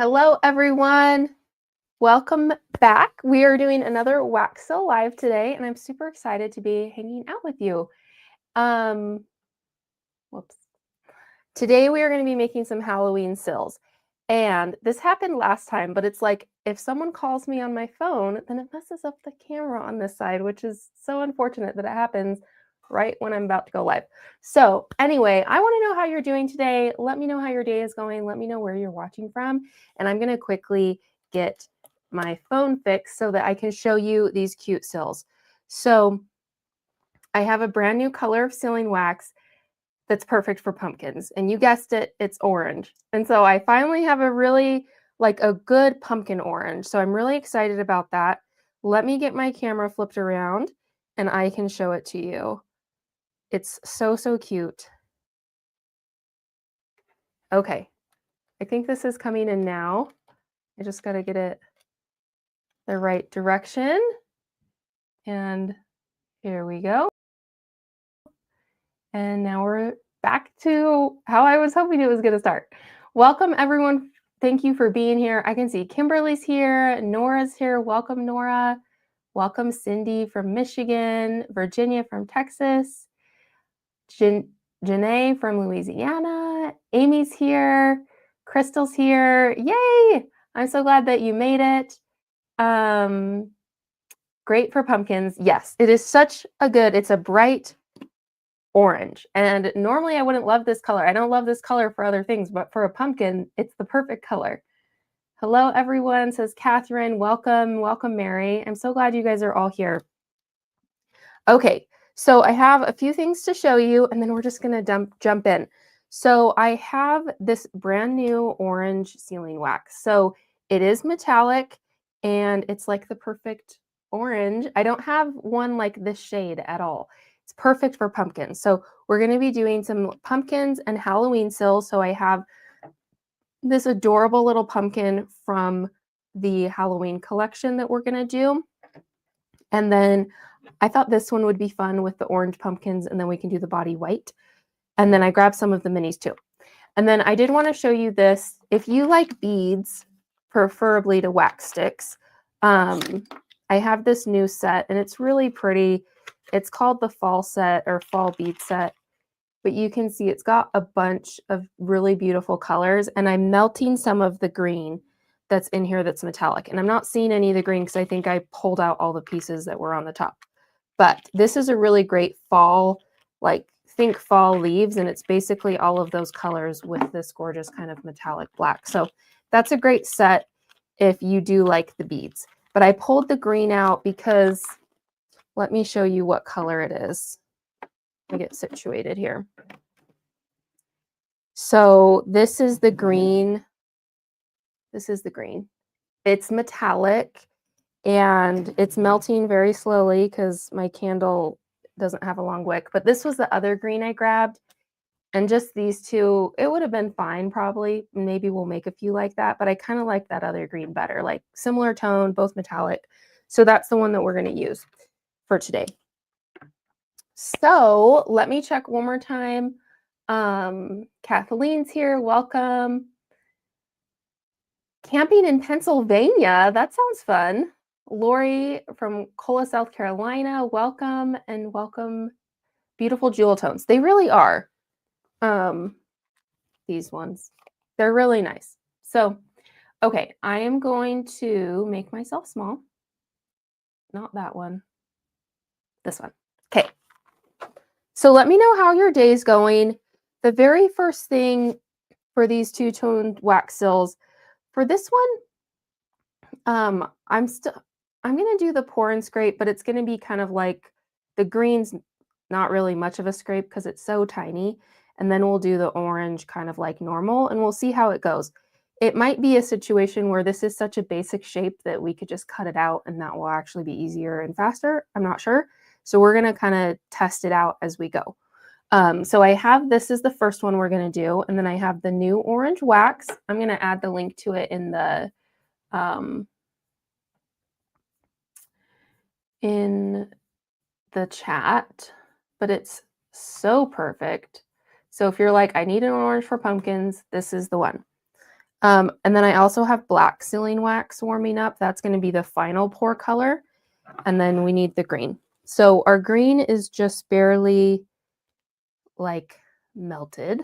Hello, everyone. Welcome back. We are doing another Wax Seal Live today, and I'm super excited to be hanging out with you. Whoops. Today we are going to be making some Halloween sills. And this happened last time, but it's like if someone calls me on my phone, then it messes up the camera on this side, which is so unfortunate that it happens right when I'm about to go live. So anyway, I want to know how you're doing today. Let me know how your day is going. Let me know where you're watching from. And I'm going to quickly get my phone fixed so that I can show you these cute sills. So I have a brand new color of sealing wax that's perfect for pumpkins. And you guessed it, it's orange. And so I finally have a really, a good pumpkin orange. So I'm really excited about that. Let me get my camera flipped around and I can show it to you. It's so, so cute. Okay, I think this is coming in now. I just got to get it the right direction. And here we go. And now we're back to how I was hoping it was going to start. Welcome, everyone. Thank you for being here. I can see Kimberly's here. Nora's here. Welcome, Nora. Welcome, Cindy from Michigan. Virginia from Texas. Janae from Louisiana. Amy's here. Crystal's here. Yay! I'm so glad that you made it. Great for pumpkins. Yes, it is such a good, it's a bright orange. And normally I wouldn't love this color. I don't love this color for other things, but for a pumpkin, it's the perfect color. Hello, everyone, says Catherine. Welcome, welcome, Mary. I'm so glad you guys are all here. Okay, so I have a few things to show you, and then we're just going to jump in. So I have this brand new orange sealing wax. So it is metallic, and it's like the perfect orange. I don't have one like this shade at all. It's perfect for pumpkins. So we're going to be doing some pumpkins and Halloween sills. So I have this adorable little pumpkin from the Halloween collection that we're going to do. And then I thought this one would be fun with the orange pumpkins, and then we can do the body white. And then I grabbed some of the minis too. And then I did want to show you this. If you like beads, preferably to wax sticks, I have this new set, and it's really pretty. It's called the fall set or fall bead set. But you can see it's got a bunch of really beautiful colors, and I'm melting some of the green that's in here that's metallic. And I'm not seeing any of the green because I think I pulled out all the pieces that were on the top. But this is a really great fall, think fall leaves, and it's basically all of those colors with this gorgeous kind of metallic black. So that's a great set if you do like the beads. But I pulled the green out because let me show you what color it is. Let me get situated here. So this is the green. This is the green. It's metallic and it's melting very slowly because my candle doesn't have a long wick. But this was the other green I grabbed. And just these two, it would have been fine probably. Maybe we'll make a few like that. But I kind of like that other green better. Like similar tone, both metallic. So that's the one that we're going to use for today. So let me check one more time. Kathleen's here. Welcome. Camping in Pennsylvania. That sounds fun. Lori from Cola, South Carolina. Welcome, and welcome. Beautiful jewel tones. They really are. These ones. They're really nice. So, okay, I am going to make myself small. Not that one. This one. Okay. So let me know how your day's going. The very first thing for these two-toned wax sills, for this one, I'm going to do the pour and scrape, but it's going to be kind of like the green's not really much of a scrape because it's so tiny. And then we'll do the orange kind of like normal, and we'll see how it goes. It might be a situation where this is such a basic shape that we could just cut it out and that will actually be easier and faster. I'm not sure. So we're going to kind of test it out as we go. So I have, this is the first one we're going to do. And then I have the new orange wax. I'm going to add the link to it in the chat, but it's so perfect. So if you're like, I need an orange for pumpkins, this is the one. And then I also have black sealing wax warming up. That's going to be the final pour color. And then we need the green. So our green is just barely like melted.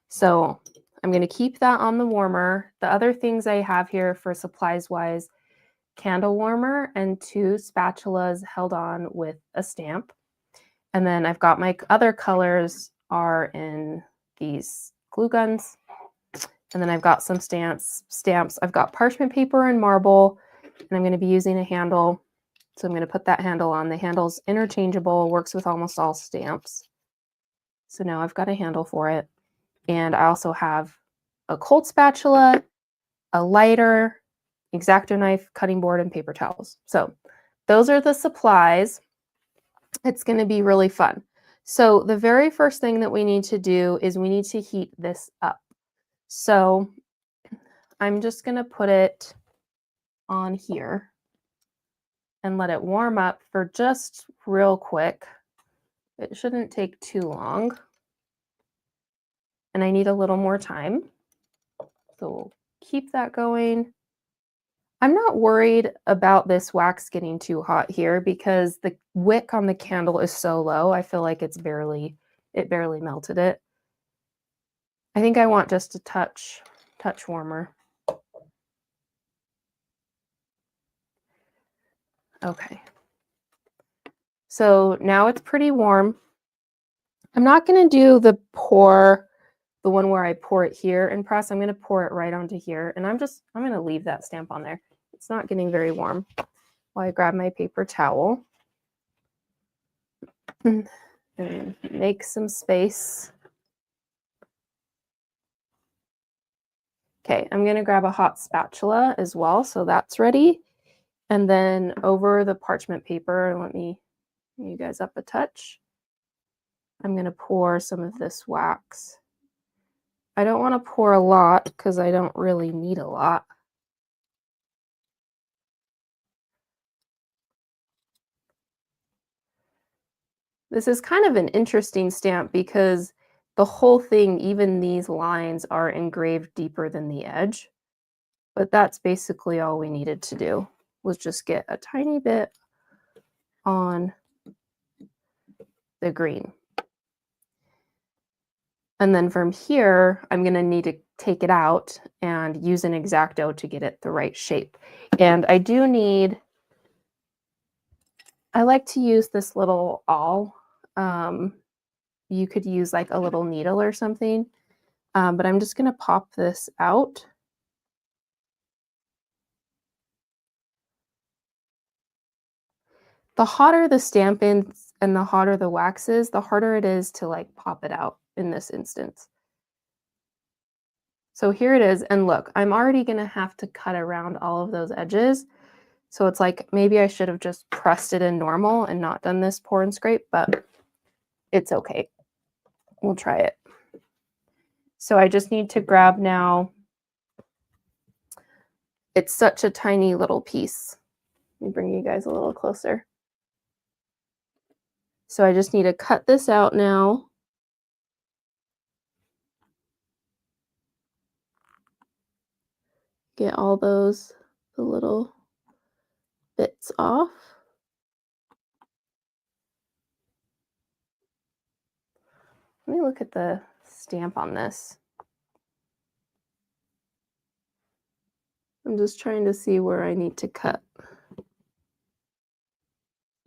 So I'm going to keep that on the warmer. The other things I have here for supplies wise, candle warmer and 2 spatulas held on with a stamp. And then I've got my other colors are in these glue guns. And then I've got some stamps. I've got parchment paper and marble, and I'm going to be using a handle. So I'm going to put that handle on. The handle's interchangeable, works with almost all stamps. So now I've got a handle for it. And I also have a cold spatula, a lighter, X-Acto knife, cutting board, and paper towels. So those are the supplies. It's going to be really fun. So the very first thing that we need to do is we need to heat this up. So I'm just going to put it on here and let it warm up for just real quick. It shouldn't take too long. And I need a little more time. So we'll keep that going. I'm not worried about this wax getting too hot here because the wick on the candle is so low. I feel like it barely melted it. I think I want just a touch warmer. Okay. So now it's pretty warm. I'm not going to do the one where I pour it here and press. I'm going to pour it right onto here. And I'm going to leave that stamp on there. It's not getting very warm. While I grab my paper towel and make some space. Okay, I'm going to grab a hot spatula as well. So that's ready. And then over the parchment paper, let me bring you guys up a touch. I'm going to pour some of this wax. I don't want to pour a lot because I don't really need a lot. This is kind of an interesting stamp because the whole thing, even these lines, are engraved deeper than the edge. But that's basically all we needed to do, was just get a tiny bit on the green. And then from here, I'm going to need to take it out and use an X-Acto to get it the right shape. And I do need, I like to use this little awl. You could use like a little needle or something, but I'm just going to pop this out. The hotter the stamp is and the hotter the wax is, the harder it is to like pop it out in this instance. So here it is, and look, I'm already going to have to cut around all of those edges. So it's like maybe I should have just pressed it in normal and not done this pour and scrape, but it's okay. We'll try it. So I just need to grab now. It's such a tiny little piece. Let me bring you guys a little closer. So I just need to cut this out now. Get all the little bits off. Let me look at the stamp on this. I'm just trying to see where I need to cut.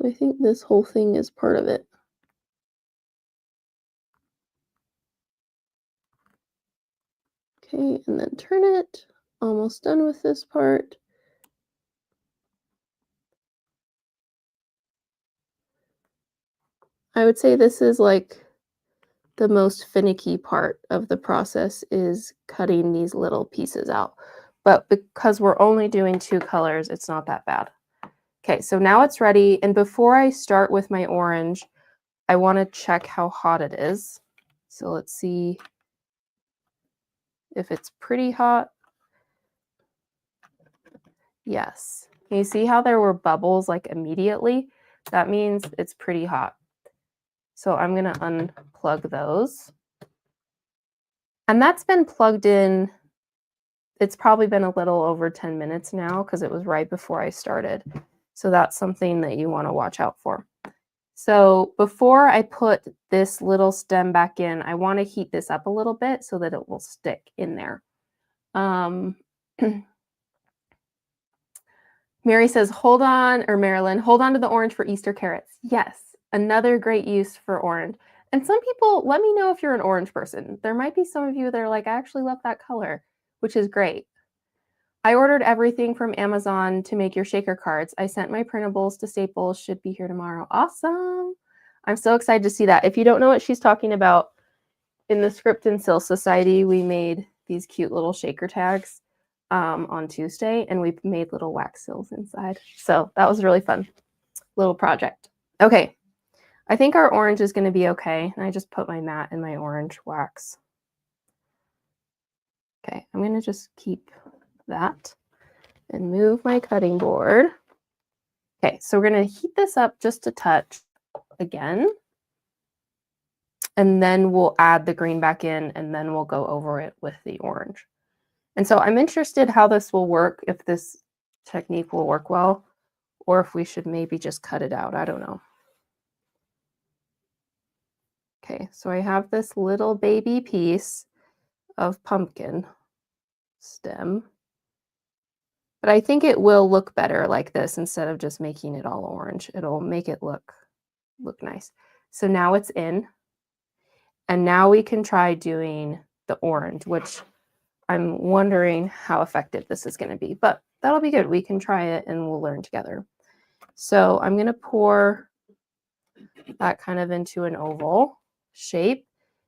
I think this whole thing is part of it. Okay, and then turn it. Almost done with this part. I would say this is like the most finicky part of the process, is cutting these little pieces out. But because we're only doing 2 colors, it's not that bad. Okay, so now it's ready. And before I start with my orange, I want to check how hot it is. So let's see if it's pretty hot. Yes. Can you see how there were bubbles like immediately? That means it's pretty hot. So I'm going to unplug those. And that's been plugged in it's probably been a little over 10 minutes now because it was right before I started. So that's something that you want to watch out for. So before I put this little stem back in, I want to heat this up a little bit so that it will stick in there. Mary says, hold on, or Marilyn, hold on to the orange for Easter carrots. Yes, another great use for orange. And some people, let me know if you're an orange person. There might be some of you that are like, I actually love that color, which is great. I ordered everything from Amazon to make your shaker cards. I sent my printables to Staples, should be here tomorrow. Awesome. I'm so excited to see that. If you don't know what she's talking about, in the Script and Seal Society, we made these cute little shaker tags on Tuesday, and we made little wax seals inside. So that was a really fun little project. Okay, I think our orange is going to be okay. And I just put my mat in my orange wax. Okay, I'm going to just keep that and move my cutting board. Okay, so we're going to heat this up just a touch again. And then we'll add the green back in, and then we'll go over it with the orange. And so I'm interested how this will work, if this technique will work well, or if we should maybe just cut it out. I don't know. Okay, so I have this little baby piece of pumpkin stem, but I think it will look better like this instead of just making it all orange. It'll make it look nice. So now it's in, and now we can try doing the orange, which I'm wondering how effective this is going to be, but that'll be good. We can try it and we'll learn together. So I'm going to pour that kind of into an oval shape.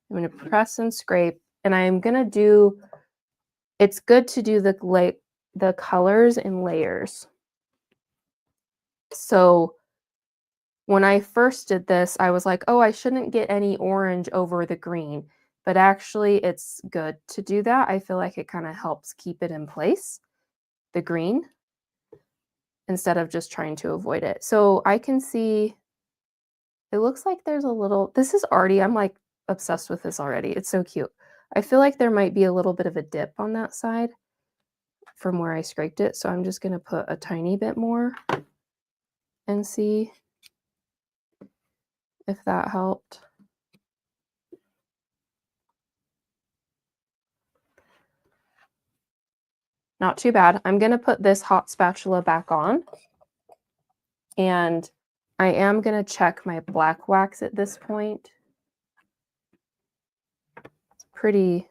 I'm going to press and scrape, and I'm going to do, it's good to do the colors in layers. So when I first did this, I was like, oh, I shouldn't get any orange over the green, but actually it's good to do that. I feel like it kind of helps keep it in place, the green, instead of just trying to avoid it. So I can see, it looks like there's a little, this is already, I'm like obsessed with this already. It's so cute. I feel like there might be a little bit of a dip on that side from where I scraped it. So I'm just going to put a tiny bit more and see if that helped. Not too bad. I'm going to put this hot spatula back on, and I am going to check my black wax at this point. It's pretty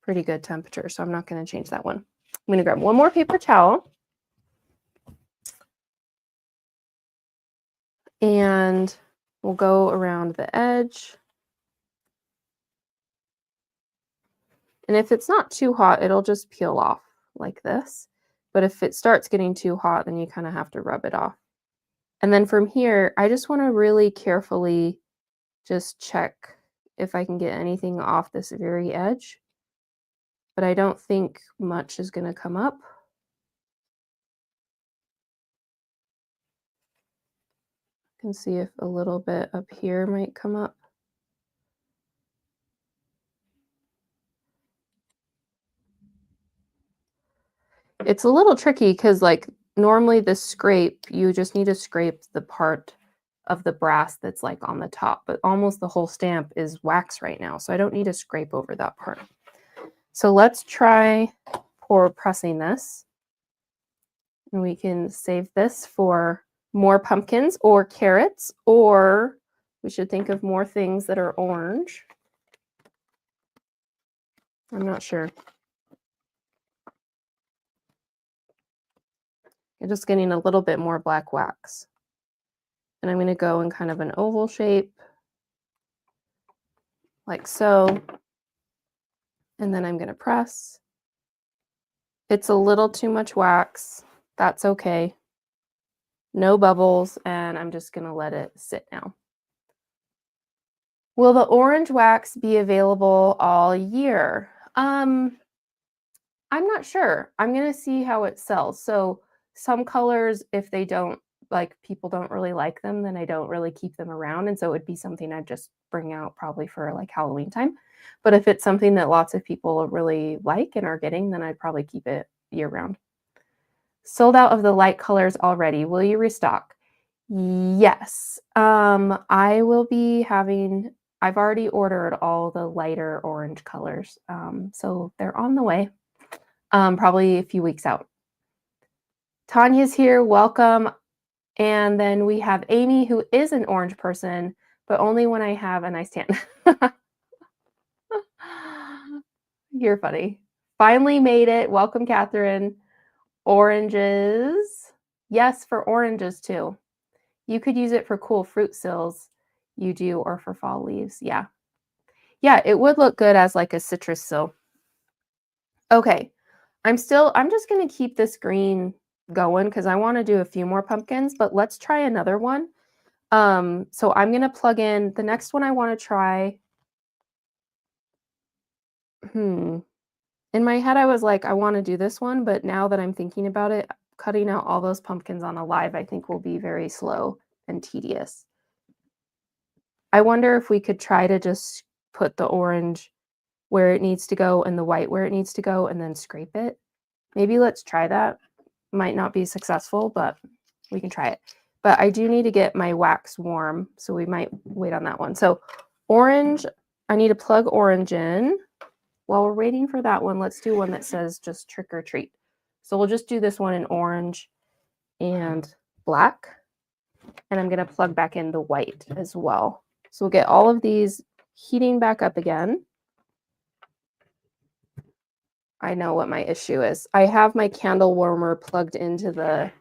good temperature, so I'm not going to change that one. I'm going to grab one more paper towel, and we'll go around the edge. And if it's not too hot, it'll just peel off like this. But if it starts getting too hot, then you kind of have to rub it off. And then from here, I just want to really carefully just check if I can get anything off this very edge. But I don't think much is going to come up. I can see if a little bit up here might come up. It's a little tricky because, like, normally the scrape, you just need to scrape the part of the brass that's like on the top, but almost the whole stamp is wax right now, so I don't need to scrape over that part. So let's try pressing this, and we can save this for more pumpkins or carrots, or we should think of more things that are orange. I'm not sure. I'm just getting a little bit more black wax. And I'm going to go in kind of an oval shape, like so. And then I'm going to press. It's a little too much wax. That's okay. No bubbles, and I'm just going to let it sit now. Will the orange wax be available all year? I'm not sure. I'm going to see how it sells. So some colors, if they don't like people don't really like them, then I don't really keep them around. And so it would be something I'd just bring out probably for like Halloween time. But if it's something that lots of people really like and are getting, then I'd probably keep it year round. Sold out of the light colors already. Will you restock? Yes. I will be having, I've already ordered all the lighter orange colors. So they're on the way. Probably a few weeks out. Tanya's here. Welcome. And then we have Amy, who is an orange person, but only when I have a nice tan. You're funny. Finally made it. Welcome, Catherine. Oranges. Yes, for oranges too. You could use it for cool fruit sills. You do, or for fall leaves. Yeah. Yeah, it would look good as like a citrus sill. Okay. I'm just going to keep this green going because I want to do a few more pumpkins, but let's try another one. So I'm going to plug in the next one I want to try. In my head, I was like, I want to do this one, but now that I'm thinking about it, cutting out all those pumpkins on a live, I think will be very slow and tedious. I wonder if we could try to just put the orange where it needs to go and the white where it needs to go and then scrape it. Maybe let's try that. Might not be successful, but we can try it. But I do need to get my wax warm, so we might wait on that one. So orange, I need to plug orange in. While we're waiting for that one, let's do one that says just trick or treat. So we'll just do this one in orange and black. And I'm going to plug back in the white as well. So we'll get all of these heating back up again. I know what my issue is. I have my candle warmer plugged into the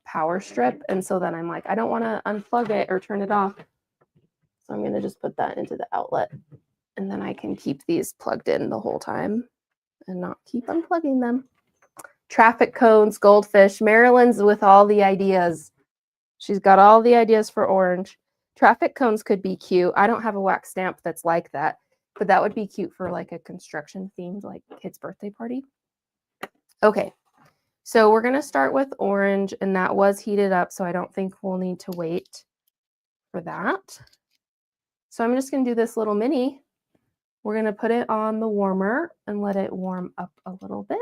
power strip. And so then I'm like, I don't want to unplug it or turn it off. So I'm going to just put that into the outlet. And then I can keep these plugged in the whole time and not keep unplugging them. Traffic cones, goldfish. Marilyn's with all the ideas. She's got all the ideas for orange. Traffic cones could be cute. I don't have a wax stamp that's like that, but that would be cute for like a construction themed like kid's birthday party. Okay, so we're going to start with orange, and that was heated up, so I don't think we'll need to wait for that. So I'm just going to do this little mini. We're going to put it on the warmer and let it warm up a little bit.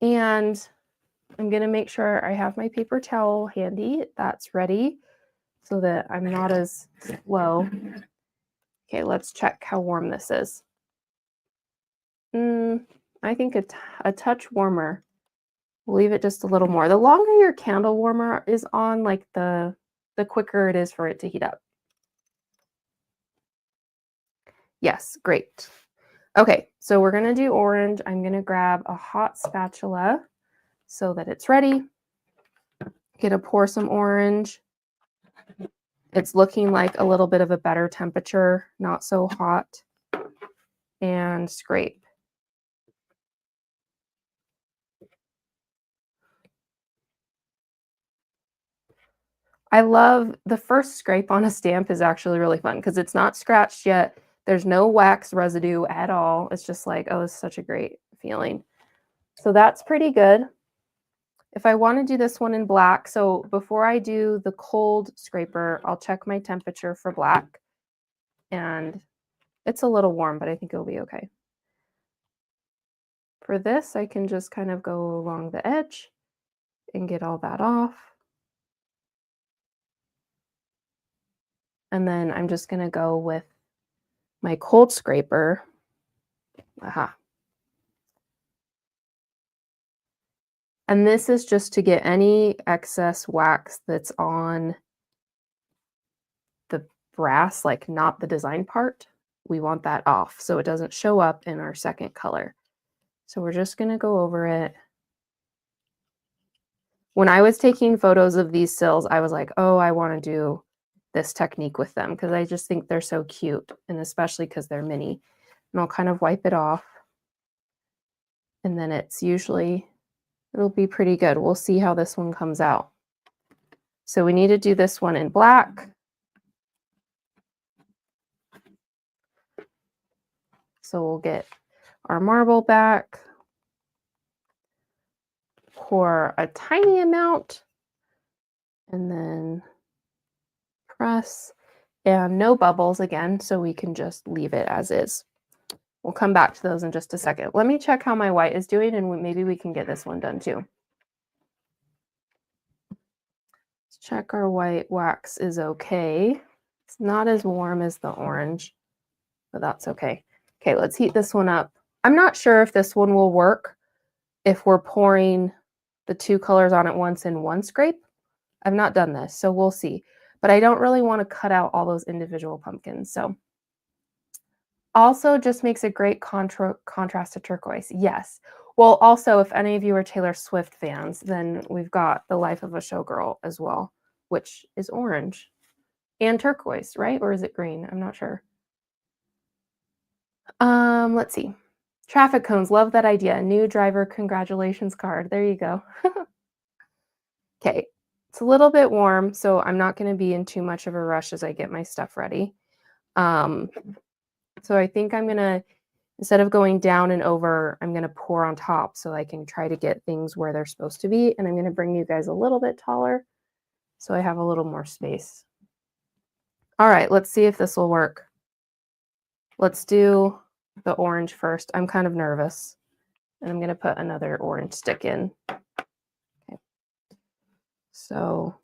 And I'm going to make sure I have my paper towel handy. That's ready so that I'm not as slow. Okay, let's check how warm this is. I think a touch warmer. We'll leave it just a little more. The longer your candle warmer is on, like the quicker it is for it to heat up. Yes, great. Okay, so we're going to do orange. I'm going to grab a hot spatula so that it's ready. Gonna pour some orange. It's looking like a little bit of a better temperature, not so hot. And scrape. I love the first scrape on a stamp is actually really fun because it's not scratched yet. There's no wax residue at all. It's just like, oh, it's such a great feeling. So that's pretty good. If I want to do this one in black, so before I do the cold scraper, I'll check my temperature for black. And it's a little warm, but I think it'll be okay. For this, I can just kind of go along the edge and get all that off. And then I'm just going to go with my cold scraper. Aha. And this is just to get any excess wax that's on the brass, like not the design part. We want that off so it doesn't show up in our second color. So we're just going to go over it. When I was taking photos of these sills, I was like, oh, I want to do this technique with them because I just think they're so cute, and especially because they're mini. And I'll kind of wipe it off. And then it'll be pretty good. We'll see how this one comes out. So we need to do this one in black. So we'll get our marble back. pour a tiny amount and then press, and no bubbles again, so we can just leave it as is. We'll come back to those in just a second. Let me check how my white is doing, and maybe we can get this one done too. Let's check our white wax is okay. It's not as warm as the orange, but that's okay. Okay, let's heat this one up. I'm not sure if this one will work if we're pouring the two colors on at once in one scrape. I've not done this, so we'll see. But I don't really want to cut out all those individual pumpkins. So also just makes a great contrast to turquoise. Yes. Well, also, if any of you are Taylor Swift fans, then we've got The Life of a Showgirl as well, which is orange and turquoise, right? Or is it green? I'm not sure. Let's see. Traffic cones, love that idea. New driver congratulations card. There you go. Okay, it's a little bit warm, so I'm not going to be in too much of a rush as I get my stuff ready. So I think I'm going to, instead of going down and over, I'm going to pour on top so I can try to get things where they're supposed to be. And I'm going to bring you guys a little bit taller so I have a little more space. All right, let's see if this will work. Let's do the orange first. I'm kind of nervous. And I'm going to put another orange stick in. Okay. So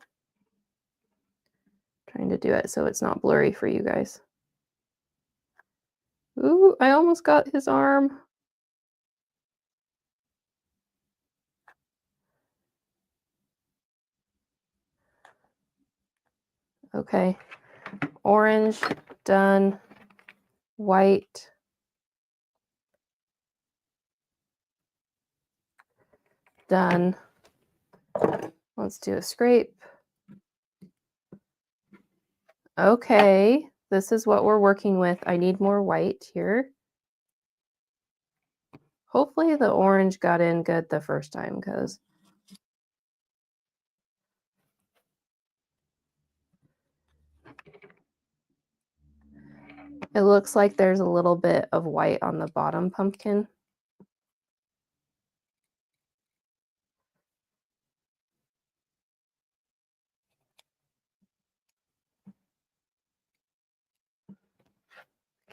trying to do it so it's not blurry for you guys. Ooh, I almost got his arm. Okay, orange, done. White. Done. Let's do a scrape. Okay, this is what we're working with. I need more white here. Hopefully the orange got in good the first time because it looks like there's a little bit of white on the bottom pumpkin.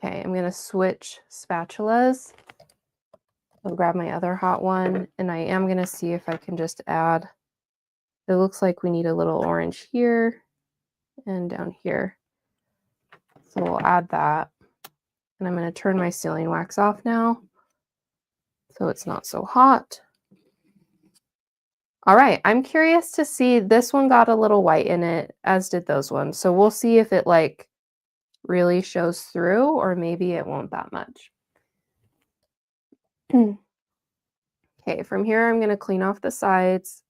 Okay, I'm going to switch spatulas. I'll grab my other hot one, and I am going to see if I can just add, it looks like we need a little orange here and down here. So we'll add that. And I'm going to turn my sealing wax off now so it's not so hot. All right, I'm curious to see, this one got a little white in it, as did those ones. So we'll see if it like really shows through, or maybe it won't that much. Okay, from here I'm going to clean off the sides.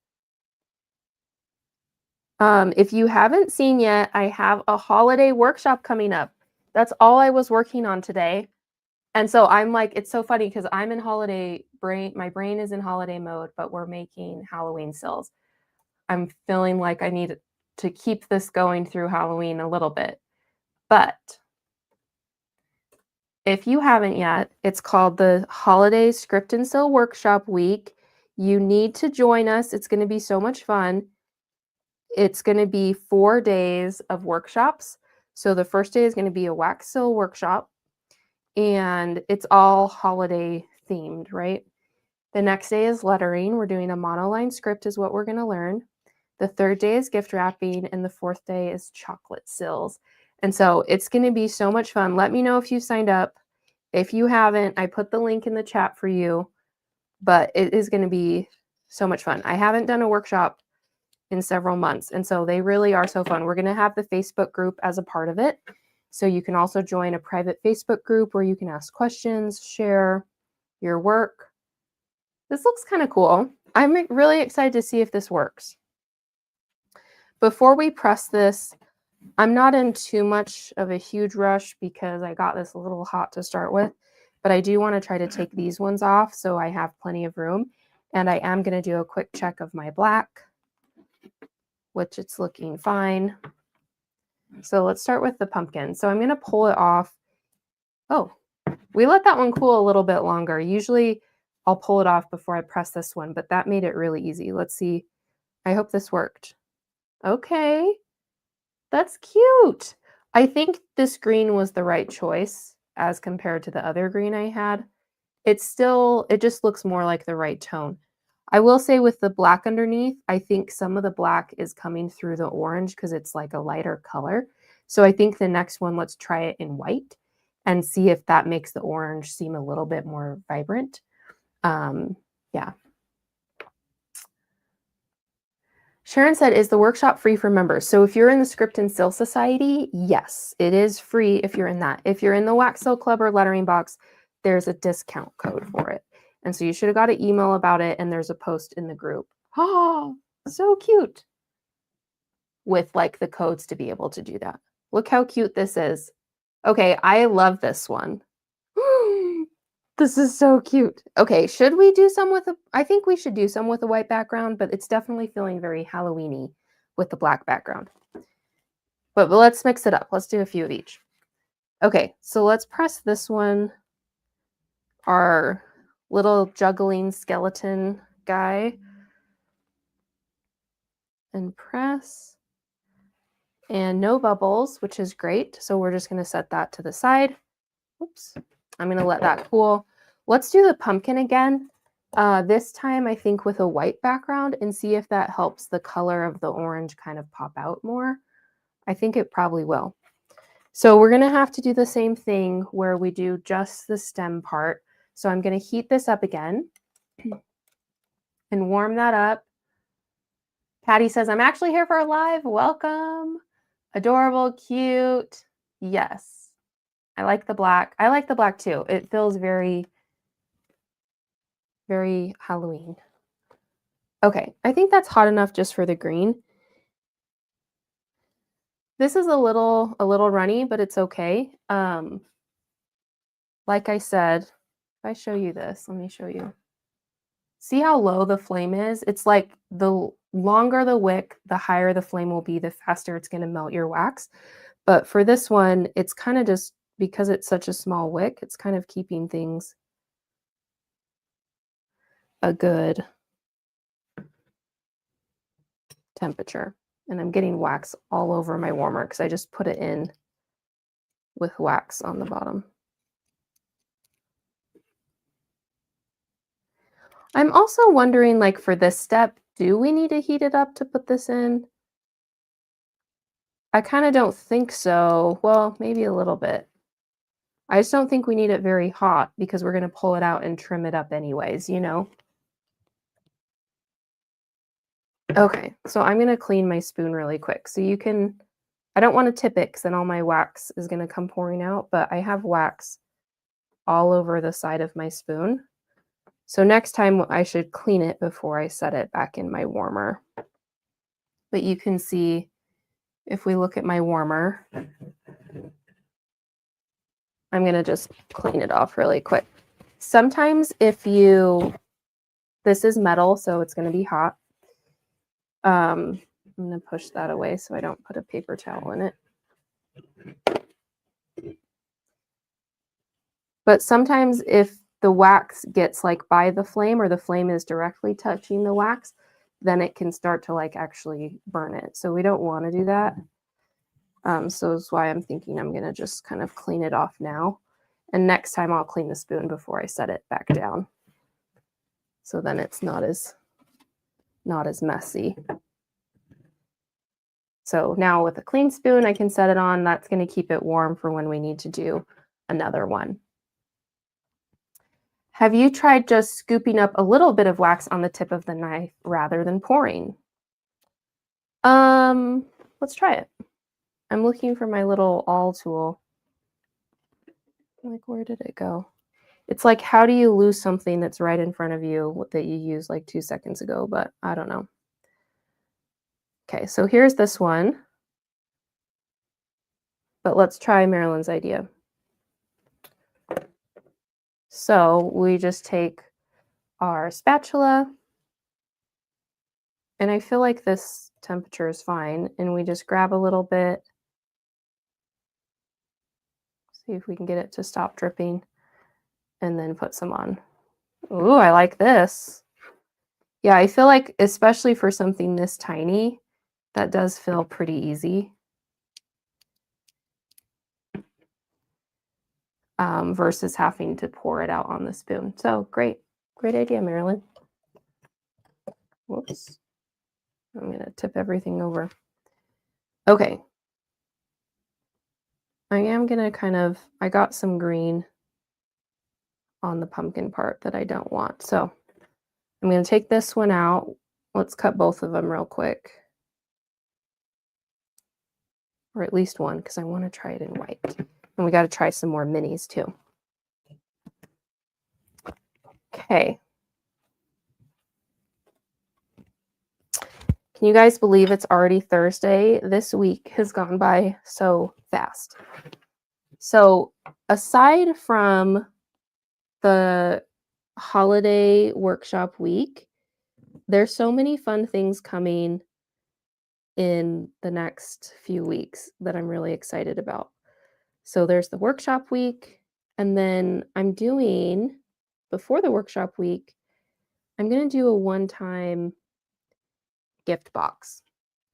If you haven't seen yet, I have a holiday workshop coming up. That's all I was working on today. And so I'm like, it's so funny because I'm in holiday brain, my brain is in holiday mode, but we're making Halloween sills. I'm feeling like I need to keep this going through Halloween a little bit. But if you haven't yet, it's called the Holiday Script and Sew Workshop Week. You need to join us. It's going to be so much fun. It's going to be 4 days of workshops. So the first day is going to be a wax sew workshop, and it's all holiday themed, right? The next day is lettering. We're doing a monoline script is what we're going to learn. The third day is gift wrapping, and the fourth day is chocolate sills. And so it's going to be so much fun. Let me know if you signed up. If you haven't, I put the link in the chat for you, but it is going to be so much fun. I haven't done a workshop in several months, and so they really are so fun. We're going to have the Facebook group as a part of it. So you can also join a private Facebook group where you can ask questions, share your work. This looks kind of cool. I'm really excited to see if this works. Before we press this, I'm not in too much of a huge rush because I got this a little hot to start with, but I do want to try to take these ones off so I have plenty of room. And I am going to do a quick check of my black, which it's looking fine. So let's start with the pumpkin. So I'm going to pull it off. Oh, we let that one cool a little bit longer. Usually I'll pull it off before I press this one, but that made it really easy. Let's see. I hope this worked. Okay, that's cute. I think this green was the right choice as compared to the other green I had. It just looks more like the right tone. I will say with the black underneath, I think some of the black is coming through the orange because it's like a lighter color. So I think the next one, let's try it in white and see if that makes the orange seem a little bit more vibrant. Yeah. Sharon said, is the workshop free for members? So if you're in the Script and Seal Society, yes, it is free if you're in that. If you're in the Wax Seal Club or Lettering Box, there's a discount code for it. And so you should have got an email about it, and there's a post in the group. Oh, so cute. With like the codes to be able to do that. Look how cute this is. Okay, I love this one. This is so cute. Okay, should we do some with I think we should do some with a white background, but it's definitely feeling very Halloween-y with the black background. But let's mix it up. Let's do a few of each. Okay, so let's press this one, our little juggling skeleton guy, and press. And no bubbles, which is great. So we're just going to set that to the side. Oops. I'm going to let that cool. Let's do the pumpkin again. This time, I think with a white background, and see if that helps the color of the orange kind of pop out more. I think it probably will. So we're going to have to do the same thing where we do just the stem part. So I'm going to heat this up again and warm that up. Patty says, I'm actually here for a live. Welcome. Adorable, cute. Yes. I like the black. I like the black too. It feels very, very Halloween. Okay, I think that's hot enough just for the green. This is a little runny, but it's okay. Like I said, if I show you this, let me show you. See how low the flame is? It's like the longer the wick, the higher the flame will be, the faster it's going to melt your wax. But for this one, it's kind of just, because it's such a small wick, it's kind of keeping things a good temperature. And I'm getting wax all over my warmer because I just put it in with wax on the bottom. I'm also wondering, like for this step, do we need to heat it up to put this in? I kind of don't think so. Well, maybe a little bit. I just don't think we need it very hot because we're going to pull it out and trim it up anyways, you know? Okay, so I'm going to clean my spoon really quick. So you can, I don't want to tip it because then all my wax is going to come pouring out, but I have wax all over the side of my spoon. So next time I should clean it before I set it back in my warmer. But you can see if we look at my warmer, I'm going to just clean it off really quick. Sometimes if you, this is metal, so it's going to be hot. I'm going to push that away so I don't put a paper towel in it. But sometimes if the wax gets like by the flame or the flame is directly touching the wax, then it can start to like actually burn it. So we don't want to do that. So that's why I'm thinking I'm going to just kind of clean it off now. And next time I'll clean the spoon before I set it back down. So then it's not as messy. So now with a clean spoon, I can set it on. That's going to keep it warm for when we need to do another one. Have you tried just scooping up a little bit of wax on the tip of the knife rather than pouring? Let's try it. I'm looking for my little awl tool. Like, where did it go? It's like, how do you lose something that's right in front of you that you used like 2 seconds ago, but I don't know. Okay, so here's this one. But let's try Marilyn's idea. So we just take our spatula, and I feel like this temperature is fine, and we just grab a little bit. See if we can get it to stop dripping, and then put some on. Ooh, I like this. Yeah, I feel like especially for something this tiny, that does feel pretty easy. Versus having to pour it out on the spoon. So great. Great idea, Marilyn. Whoops. I'm going to tip everything over. Okay. I am going to I got some green on the pumpkin part that I don't want. So I'm going to take this one out. Let's cut both of them real quick. Or at least one, because I want to try it in white. And we got to try some more minis too. Okay. Can you guys believe it's already Thursday? This week has gone by so fast. So aside from the holiday workshop week, there's so many fun things coming in the next few weeks that I'm really excited about. So there's the workshop week, and then before the workshop week, I'm going to do a one-time gift box.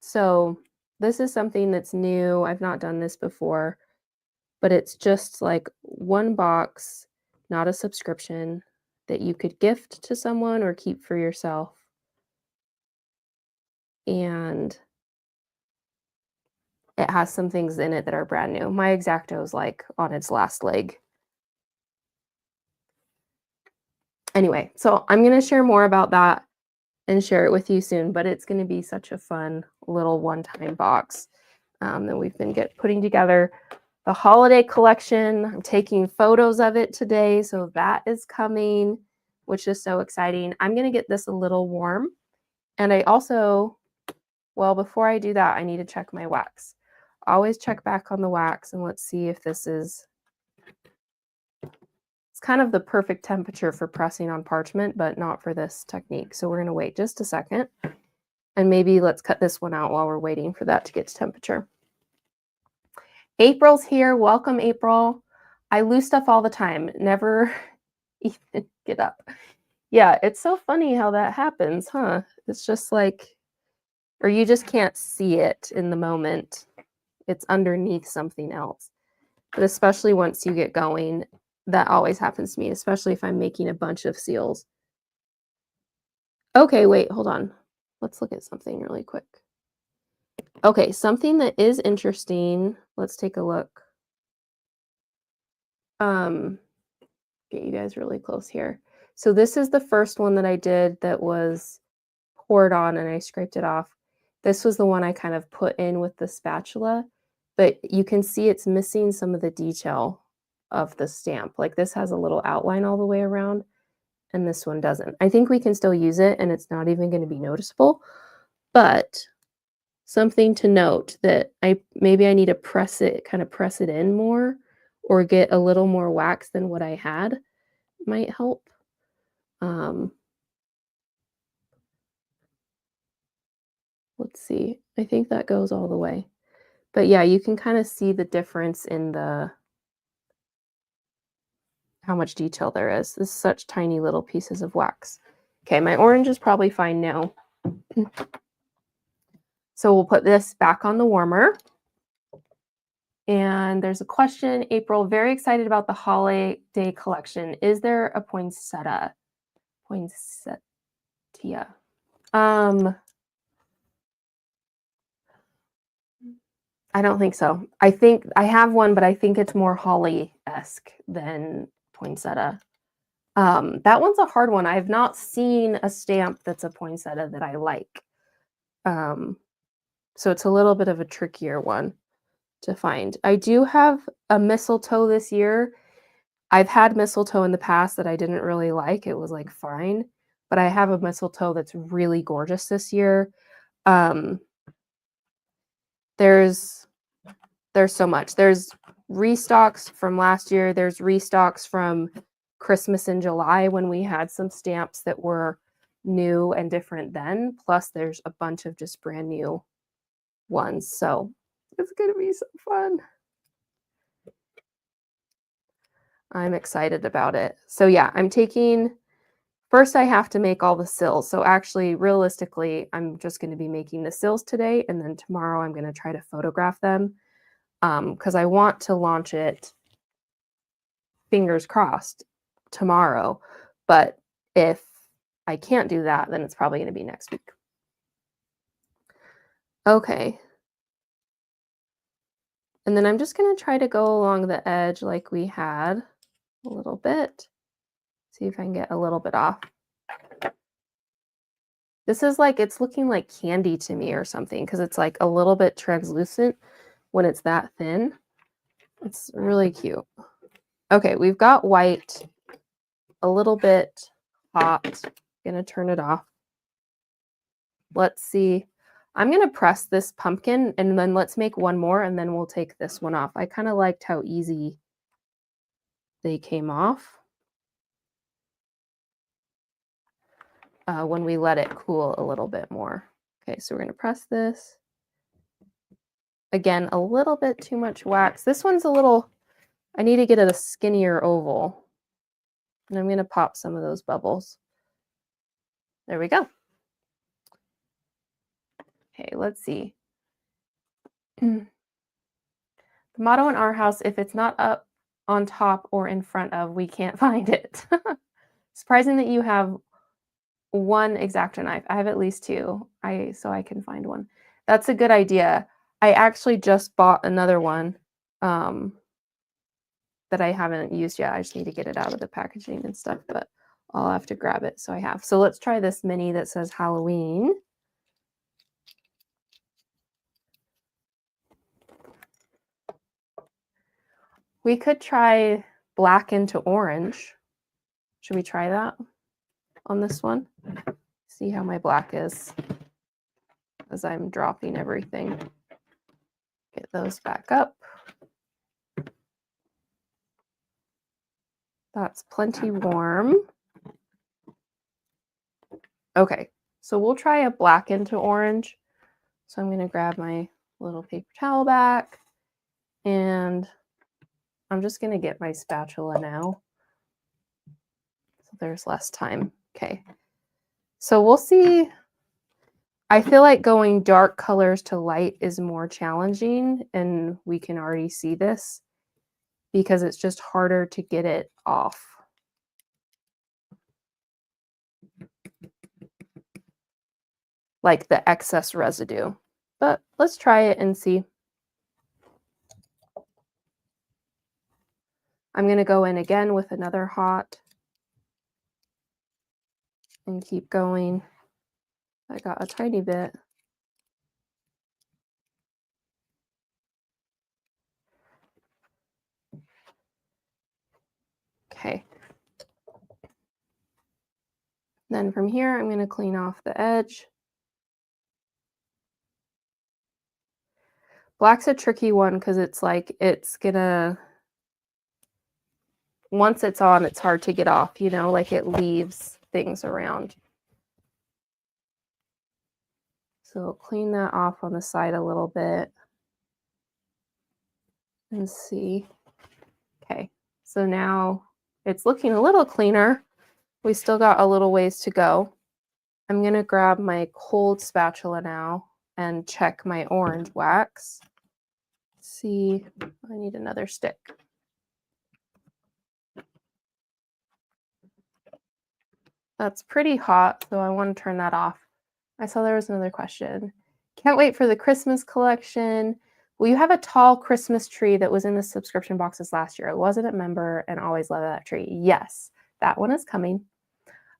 So this is something that's new. I've not done this before, but it's just like one box, not a subscription, that you could gift to someone or keep for yourself. And it has some things in it that are brand new. My X-Acto is like on its last leg. Anyway, so I'm going to share more about that and share it with you soon, but it's going to be such a fun little one-time box that we've been putting together. The holiday collection, I'm taking photos of it today, so that is coming, which is so exciting. I'm going to get this a little warm, and I also, well, before I do that, I need to check my wax. Always check back on the wax, and let's see if this is, it's kind of the perfect temperature for pressing on parchment, but not for this technique. So we're going to wait just a second, and maybe let's cut this one out while we're waiting for that to get to temperature. April's here. Welcome, April. I lose stuff all the time. Never even get up. Yeah, it's so funny how that happens, huh? It's just like, or you just can't see it in the moment. It's underneath something else. But especially once you get going, that always happens to me, especially if I'm making a bunch of seals. Okay, wait, hold on. Let's look at something really quick. Okay, something that is interesting. Let's take a look. Get you guys really close here. So this is the first one that I did that was poured on and I scraped it off. This was the one I kind of put in with the spatula, but you can see it's missing some of the detail of the stamp. Like this has a little outline all the way around and this one doesn't. I think we can still use it and it's not even going to be noticeable, but something to note that maybe I need to press it in more or get a little more wax than what I had might help. Let's see. I think that goes all the way. But yeah, you can kind of see the difference in how much detail there is. This is such tiny little pieces of wax. Okay, my orange is probably fine now. So we'll put this back on the warmer. And there's a question, April, very excited about the holiday collection. Is there a poinsettia? Poinsettia. I don't think so. I think I have one, but I think it's more holly-esque than poinsettia. That one's a hard one. I've not seen a stamp that's a poinsettia that I like. So it's a little bit of a trickier one to find. I do have a mistletoe this year. I've had mistletoe in the past that I didn't really like. It was like fine, but I have a mistletoe that's really gorgeous this year. There's so much. There's restocks from last year. There's restocks from Christmas in July when we had some stamps that were new and different then. Plus, there's a bunch of just brand new ones. So it's going to be so fun. I'm excited about it. So yeah, I'm taking first I have to make all the sills. So actually, realistically, I'm just going to be making the sills today, and then tomorrow I'm going to try to photograph them because I want to launch it, fingers crossed, tomorrow. But if I can't do that, then it's probably going to be next week. Okay. And then I'm just going to try to go along the edge like we had a little bit. See if I can get a little bit off. This is like, it's looking like candy to me or something because it's like a little bit translucent when it's that thin. It's really cute. Okay, we've got white, a little bit hot. Gonna turn it off. Let's see. I'm gonna press this pumpkin and then let's make one more and then we'll take this one off. I kind of liked how easy they came off when we let it cool a little bit more. Okay, so we're gonna press this. Again, a little bit too much wax. This one's a little, I need to get it a skinnier oval. And I'm gonna pop some of those bubbles. There we go. Okay, let's see. The motto in our house, if it's not up on top or in front of, we can't find it. Surprising that you have one X-Acto knife. I have at least two, so I can find one. That's a good idea. I actually just bought another one that I haven't used yet. I just need to get it out of the packaging and stuff, but I'll have to grab it, so I have. So let's try this mini that says Halloween. We could try black into orange. Should we try that on this one? See how my black is as I'm dropping everything. Get those back up. That's plenty warm. Okay, so we'll try a black into orange. So I'm going to grab my little paper towel back and I'm just going to get my spatula now. So there's less time. Okay. So we'll see. I feel like going dark colors to light is more challenging, and we can already see this because it's just harder to get it off. Like the excess residue. But let's try it and see. I'm going to go in again with another hot and keep going. I got a tiny bit. Okay. Then from here, I'm going to clean off the edge. Black's a tricky one because it's like, it's gonna, once it's on, it's hard to get off, you know, like it leaves things around. So clean that off on the side a little bit and see. Okay, so now it's looking a little cleaner. We still got a little ways to go. I'm gonna grab my cold spatula now and check my orange wax. See, I need another stick. That's pretty hot, so I want to turn that off. I saw there was another question. Can't wait for the Christmas collection. Well, you have a tall Christmas tree that was in the subscription boxes last year. I wasn't a member and always loved that tree. Yes, that one is coming.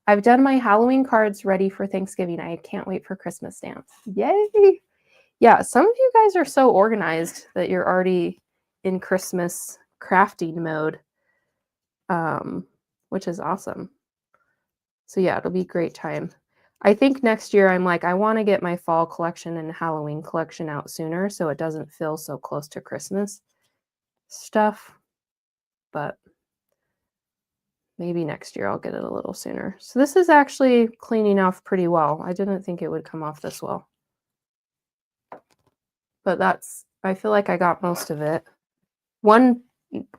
I've done my Halloween cards ready for Thanksgiving. I can't wait for Christmas stamps. Yay! Yeah, some of you guys are so organized that you're already in Christmas crafting mode, which is awesome. So yeah, it'll be a great time. I think next year I'm like, I want to get my fall collection and Halloween collection out sooner so it doesn't feel so close to Christmas stuff. But maybe next year I'll get it a little sooner. So this is actually cleaning off pretty well. I didn't think it would come off this well. But I feel like I got most of it. One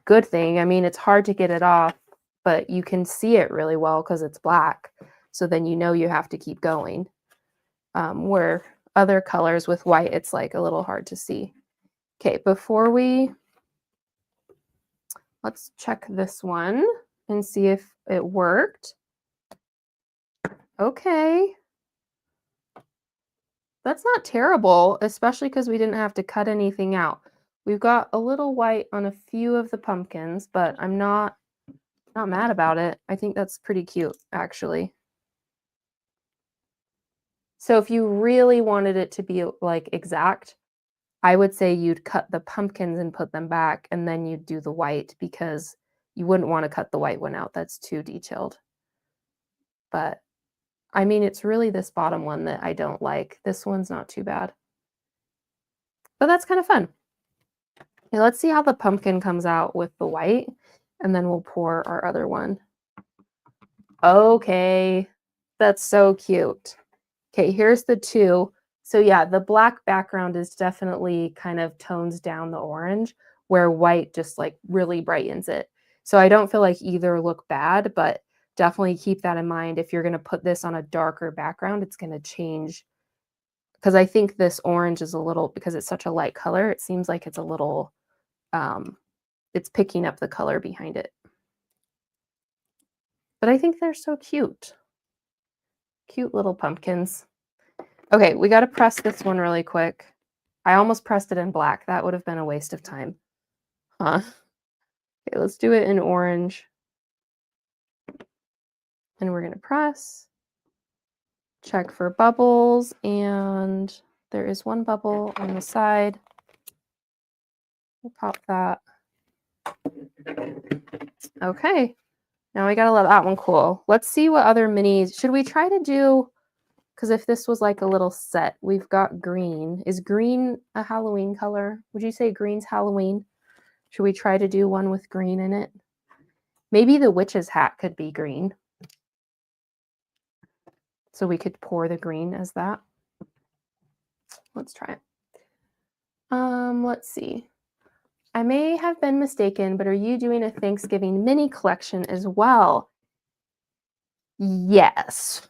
good thing, I mean, it's hard to get it off but you can see it really well because it's black. So then you know you have to keep going. Where other colors with white, it's like a little hard to see. Okay, let's check this one and see if it worked. Okay. That's not terrible, especially because we didn't have to cut anything out. We've got a little white on a few of the pumpkins, but I'm not mad about it. I think that's pretty cute, actually. So if you really wanted it to be like exact, I would say you'd cut the pumpkins and put them back, and then you'd do the white because you wouldn't want to cut the white one out. That's too detailed. But I mean, it's really this bottom one that I don't like. This one's not too bad. But that's kind of fun. Okay, let's see how the pumpkin comes out with the white, and then we'll pour our other one. Okay, that's so cute. Okay, here's the two. So yeah, the black background is definitely kind of tones down the orange, where white just like really brightens it. So I don't feel like either look bad, but definitely keep that in mind. If you're going to put this on a darker background, it's going to change. Because I think this orange is a little, because it's such a light color, it seems like it's a little, it's picking up the color behind it. But I think they're so cute. Cute little pumpkins. Okay, we got to press this one really quick. I almost pressed it in black. That would have been a waste of time. Huh? Okay, let's do it in orange. And we're going to press. Check for bubbles. And there is one bubble on the side. We'll pop that. Okay. Now we got to let that one cool. Let's see what other minis. Should we try to do... Because if this was like a little set, we've got green. Is green a Halloween color? Would you say green's Halloween? Should we try to do one with green in it? Maybe the witch's hat could be green. So we could pour the green as that. Let's try it. Let's see. I may have been mistaken, but are you doing a Thanksgiving mini collection as well? Yes.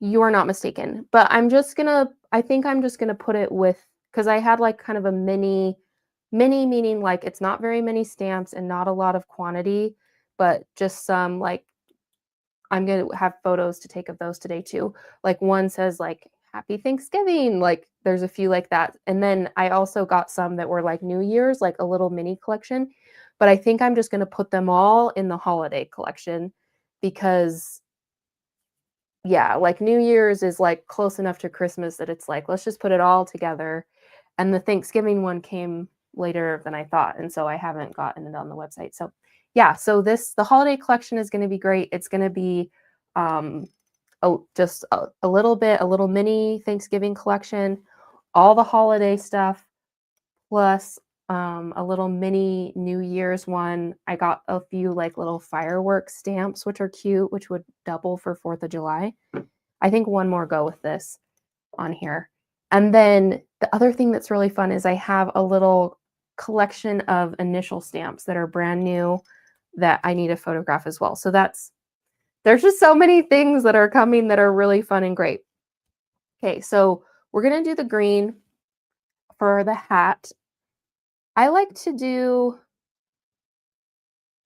You are not mistaken, but I think I'm just gonna put it with, because I had like kind of a mini meaning like it's not very many stamps and not a lot of quantity, but just some like, I'm gonna have photos to take of those today too. Like one says like Happy Thanksgiving, like there's a few like that. And then I also got some that were like New Year's, like a little mini collection, but I think I'm just gonna put them all in the holiday collection because yeah, like New Year's is like close enough to Christmas that it's like, let's just put it all together. And the Thanksgiving one came later than I thought. And so I haven't gotten it on the website. So yeah, so the holiday collection is going to be great. It's going to be just a little mini Thanksgiving collection, all the holiday stuff, plus a little mini New Year's one. I got a few like little fireworks stamps, which are cute, which would double for 4th of July. I think one more go with this on here. And then the other thing that's really fun is I have a little collection of initial stamps that are brand new that I need to photograph as well. So there's just so many things that are coming that are really fun and great. Okay, so we're going to do the green for the hat. I like to do,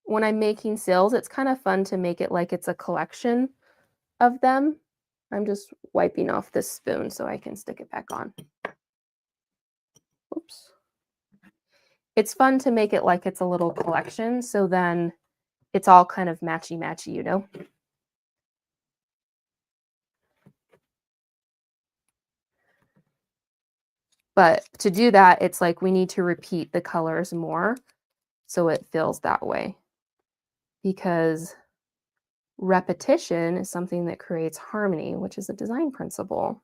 when I'm making sales, it's kind of fun to make it like it's a collection of them. I'm just wiping off this spoon so I can stick it back on. Oops. It's fun to make it like it's a little collection, so then it's all kind of matchy-matchy, you know? But to do that, it's like we need to repeat the colors more so it feels that way. Because repetition is something that creates harmony, which is a design principle.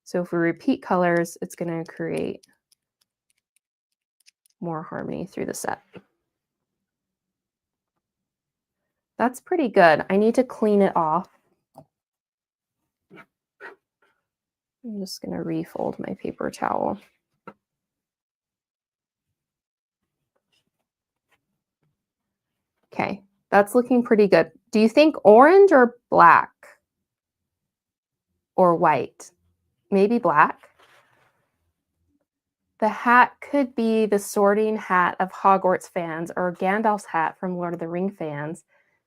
So if we repeat colors, it's going to create more harmony through the set. That's pretty good. I need to clean it off. I'm just going to refold my paper towel. Okay, that's looking pretty good. Do you think orange or black or white? Maybe black? The hat could be the sorting hat of Hogwarts fans or Gandalf's hat from Lord of the Ring fans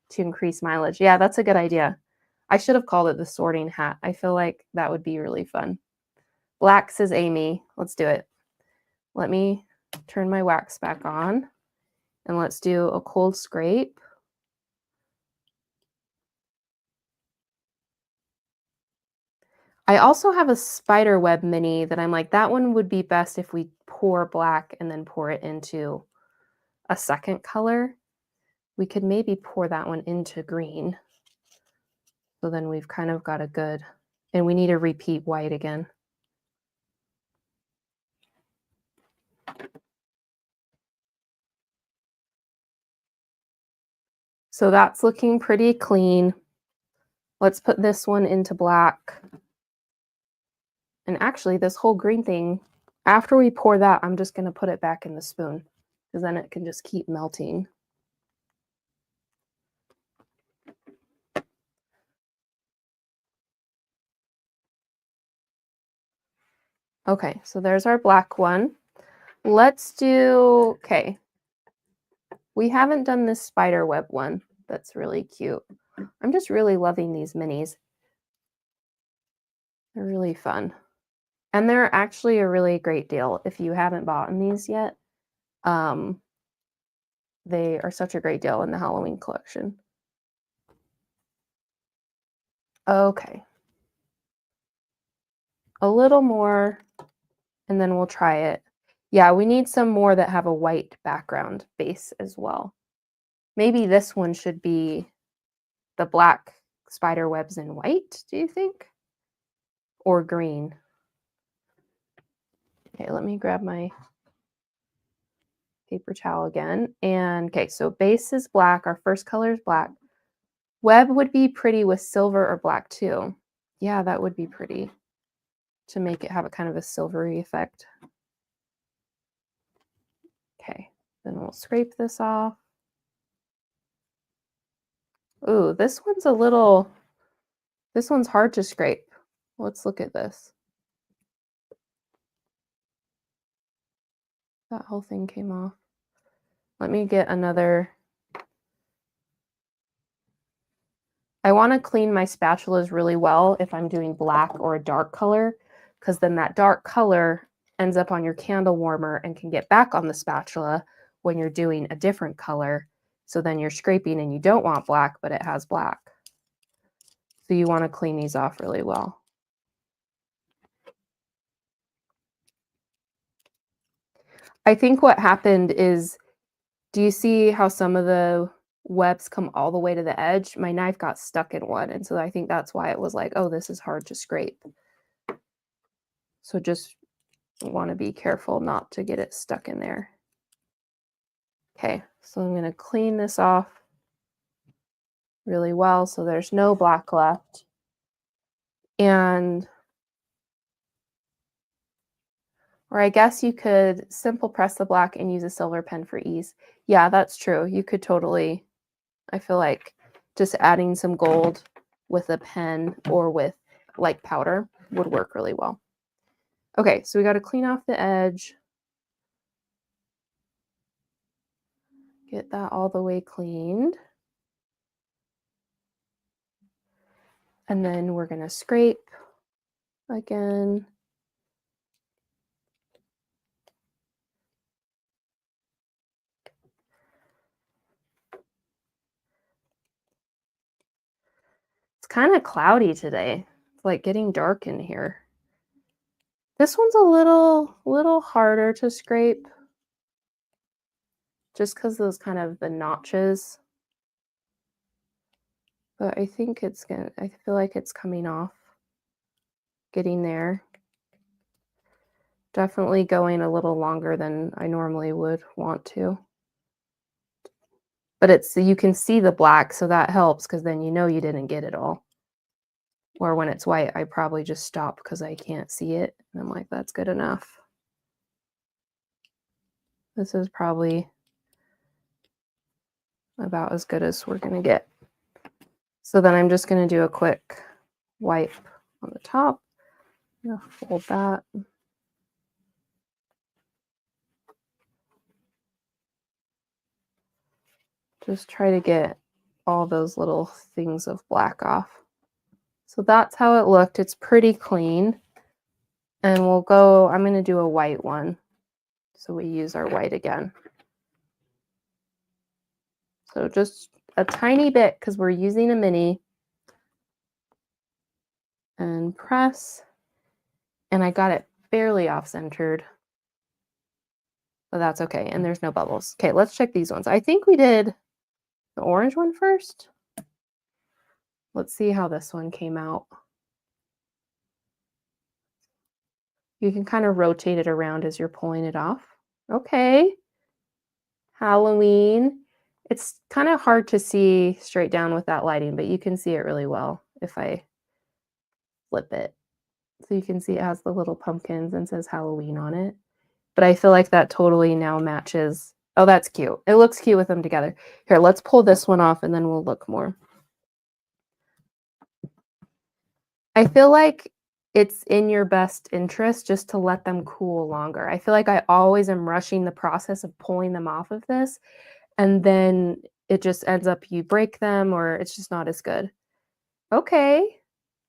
to increase mileage. Yeah, that's a good idea. I should have called it the sorting hat. I feel like that would be really fun. Black, says Amy. Let's do it. Let me turn my wax back on and let's do a cold scrape. I also have a spider web mini that I'm like, that one would be best if we pour black and then pour it into a second color. We could maybe pour that one into green. So then we've kind of got a good, and we need to repeat white again. So that's looking pretty clean. Let's put this one into black. And actually this whole green thing, after we pour that, I'm just gonna put it back in the spoon because then it can just keep melting. Okay, so there's our black one. Let's do, okay. We haven't done this spider web one. That's really cute. I'm just really loving these minis. They're really fun. And they're actually a really great deal if you haven't bought these yet. They are such a great deal in the Halloween collection. Okay. A little more, and then we'll try it. Yeah, we need some more that have a white background base as well. Maybe this one should be the black spider webs in white, do you think? Or green? Okay, let me grab my paper towel again. And okay, so base is black. Our first color is black. Web would be pretty with silver or black too. Yeah, that would be pretty to make it have a kind of a silvery effect. Okay, then we'll scrape this off. Ooh, this one's hard to scrape. Let's look at this. That whole thing came off. Let me get another. I want to clean my spatulas really well if I'm doing black or a dark color, because then that dark color ends up on your candle warmer and can get back on the spatula when you're doing a different color. So then you're scraping and you don't want black, but it has black. So you want to clean these off really well. I think what happened is, do you see how some of the webs come all the way to the edge? My knife got stuck in one, and so I think that's why it was like, oh, this is hard to scrape. So just want to be careful not to get it stuck in there. Okay, so I'm going to clean this off really well so there's no black left. And, or I guess you could simple press the black and use a silver pen for ease. Yeah, that's true. You could totally, I feel like just adding some gold with a pen or with like powder would work really well. Okay, so we got to clean off the edge. Get that all the way cleaned. And then we're going to scrape again. It's kind of cloudy today. It's like getting dark in here. This one's a little harder to scrape just because those kind of the notches. But I think it's gonna, I feel like it's coming off. Getting there. Definitely going a little longer than I normally would want to. But it's, you can see the black, so that helps because then you know you didn't get it all. Or when it's white, I probably just stop because I can't see it. And I'm like, that's good enough. This is probably about as good as we're gonna get. So then I'm just gonna do a quick wipe on the top. I'm gonna fold that. Just try to get all those little things of black off. So that's how it looked. It's pretty clean. And we'll go, I'm gonna do a white one. So we use our white again. So just a tiny bit because we're using a mini. And press. And I got it barely off-centered. But that's okay. And there's no bubbles. Okay, let's check these ones. I think we did the orange one first. Let's see how this one came out. You can kind of rotate it around as you're pulling it off. Okay. Halloween. It's kind of hard to see straight down with that lighting, but you can see it really well if I flip it. So you can see it has the little pumpkins and says Halloween on it. But I feel like that totally now matches. Oh, that's cute. It looks cute with them together. Here, let's pull this one off and then we'll look more. I feel like it's in your best interest just to let them cool longer. I feel like I always am rushing the process of pulling them off of this, and then it just ends up you break them or it's just not as good. Okay,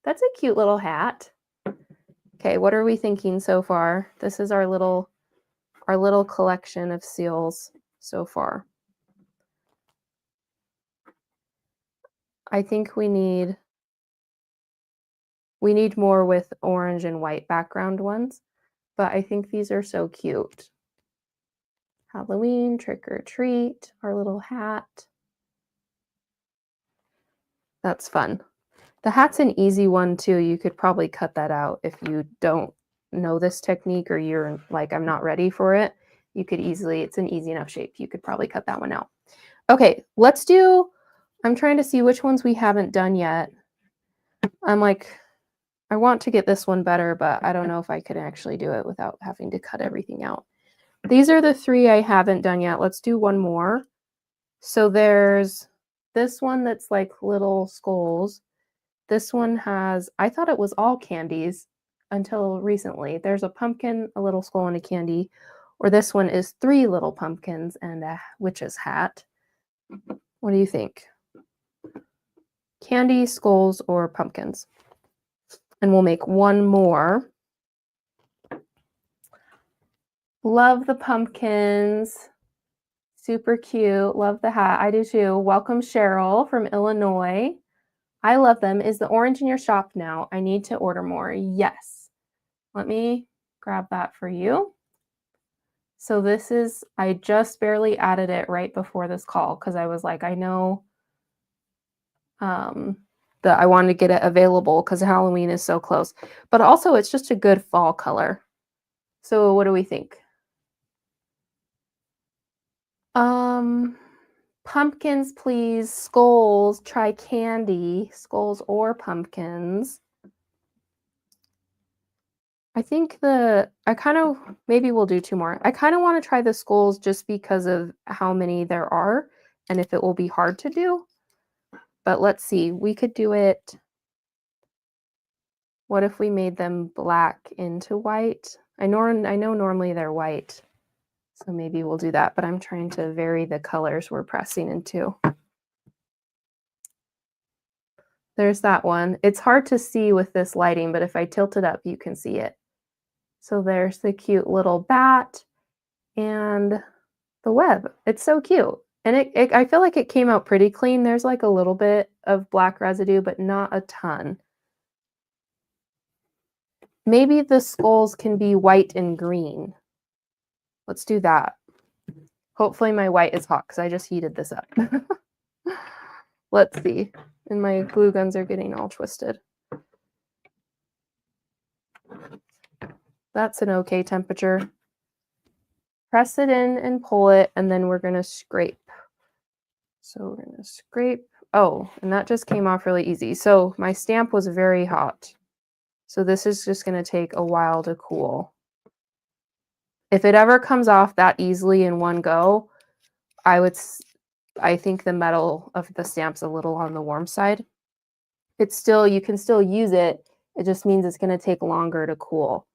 that's a cute little hat. Okay, what are we thinking so far? This is our little collection of seals so far. I think we need more with orange and white background ones, but I think these are so cute. Halloween, trick or treat, our little hat. That's fun. The hat's an easy one too. You could probably cut that out if you don't know this technique or you're like, I'm not ready for it. You could easily, it's an easy enough shape. You could probably cut that one out. Okay, let's do, I'm trying to see which ones we haven't done yet. I'm like, I want to get this one better, but I don't know if I could actually do it without having to cut everything out. These are the 3 I haven't done yet. Let's do one more. So there's this one that's like little skulls. This one has, I thought it was all candies until recently. There's a pumpkin, a little skull, and a candy. Or this one is 3 little pumpkins and a witch's hat. What do you think? Candy, skulls, or pumpkins? And we'll make one more. Love the pumpkins. Super cute. Love the hat. I do too. Welcome, Cheryl from Illinois. I love them. Is the orange in your shop now? I need to order more. Yes. Let me grab that for you. So this is, I just barely added it right before this call because I was like, I know that I wanted to get it available because Halloween is so close. But also it's just a good fall color. So what do we think? Pumpkins, please. Skulls. Try candy. Skulls or pumpkins. I think maybe we'll do 2 more. I kind of want to try the skulls just because of how many there are and if it will be hard to do. But let's see. We could do it. What if we made them black into white? I know normally they're white. So maybe we'll do that, but I'm trying to vary the colors we're pressing into. There's that one. It's hard to see with this lighting, but if I tilt it up, you can see it. So there's the cute little bat and the web. It's so cute. And I feel like it came out pretty clean. There's like a little bit of black residue, but not a ton. Maybe the skulls can be white and green. Let's do that. Hopefully my white is hot because I just heated this up. Let's see. And my glue guns are getting all twisted. That's an okay temperature. Press it in and pull it, and then we're going to scrape. So we're going to scrape. Oh, and that just came off really easy. So my stamp was very hot. So this is just going to take a while to cool. If it ever comes off that easily in one go, I would I think the metal of the stamp's a little on the warm side. It's still, you can still use it. It just means it's going to take longer to cool.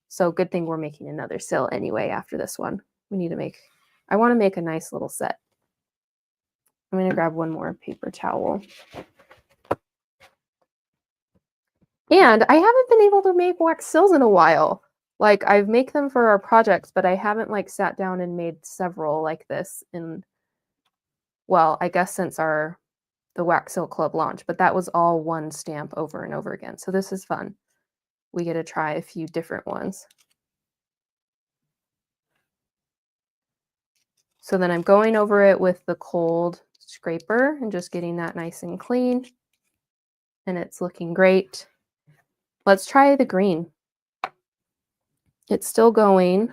So good thing we're making another sill anyway after this one. We need to make, I want to make a nice little set. I'm going to grab one more paper towel. And I haven't been able to make wax sills in a while. Like I've make them for our projects, but I haven't like sat down and made several like this in, well, I guess since the Wax Sill Club launch, but that was all one stamp over and over again. So this is fun. We get to try a few different ones. So then I'm going over it with the cold scraper and just getting that nice and clean. And it's looking great. Let's try the green. It's still going.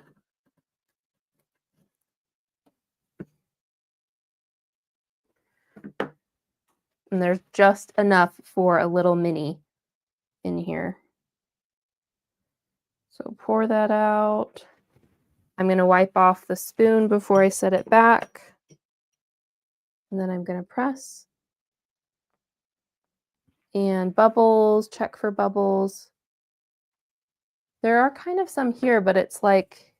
And there's just enough for a little mini in here. So pour that out. I'm going to wipe off the spoon before I set it back. And then I'm going to press. And bubbles, check for bubbles. There are kind of some here, but it's like,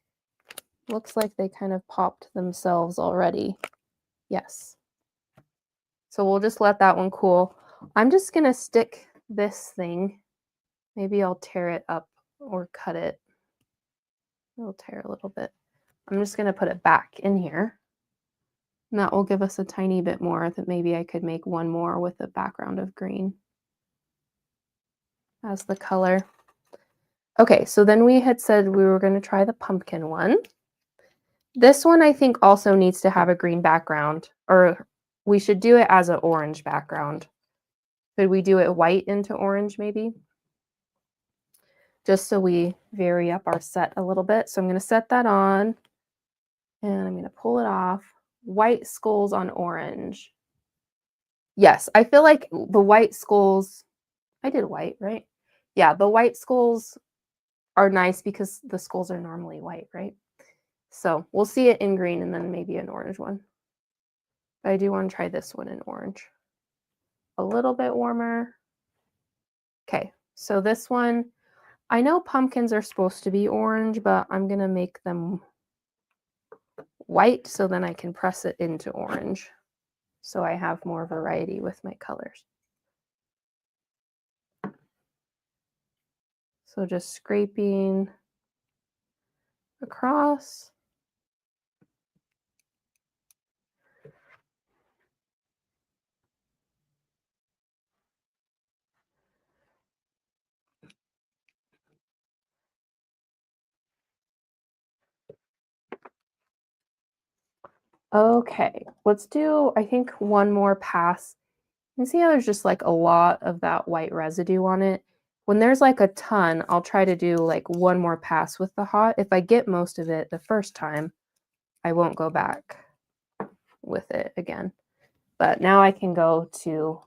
looks like they kind of popped themselves already. Yes. So we'll just let that one cool. I'm just going to stick this thing. Maybe I'll tear it up or cut it. It'll tear a little bit. I'm just going to put it back in here. And that will give us a tiny bit more that maybe I could make one more with a background of green as the color. Okay, so then we had said we were going to try the pumpkin one. This one I think also needs to have a green background, or we should do it as an orange background. Could we do it white into orange maybe? Just so we vary up our set a little bit. So I'm going to set that on and I'm going to pull it off. White skulls on orange. Yes, I feel like the white skulls, I did white, right? Yeah, the white skulls are nice because the skulls are normally white, right? So we'll see it in green and then maybe an orange one. But I do want to try this one in orange. A little bit warmer. Okay, so this one, I know pumpkins are supposed to be orange, but I'm going to make them white so then I can press it into orange. So I have more variety with my colors. So just scraping across. Okay, let's do, I think, one more pass. You can see how there's just like a lot of that white residue on it. When there's like a ton, I'll try to do like one more pass with the hot. If I get most of it the first time, I won't go back with it again. But now I can go to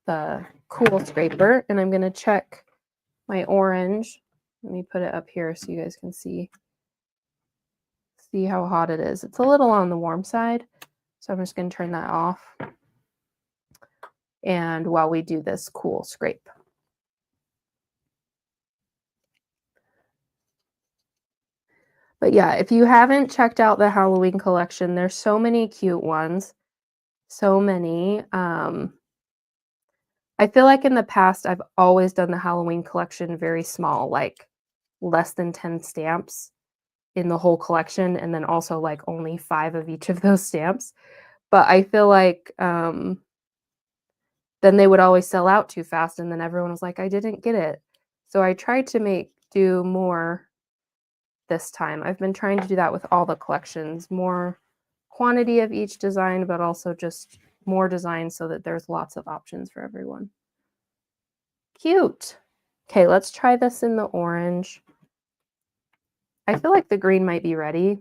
the cool scraper and I'm going to check my orange. Let me put it up here so you guys can see how hot it is. It's a little on the warm side, so I'm just going to turn that off. And while we do this cool scrape. But yeah, if you haven't checked out the Halloween collection, there's so many cute ones. So many. I feel like in the past, I've always done the Halloween collection very small, like less than 10 stamps in the whole collection, and then also like only 5 of each of those stamps. But I feel like then they would always sell out too fast, and then everyone was like, I didn't get it. So I tried to do more this time. I've been trying to do that with all the collections, more quantity of each design, but also just more designs so that there's lots of options for everyone. Cute. Okay, let's try this in the orange. I feel like the green might be ready,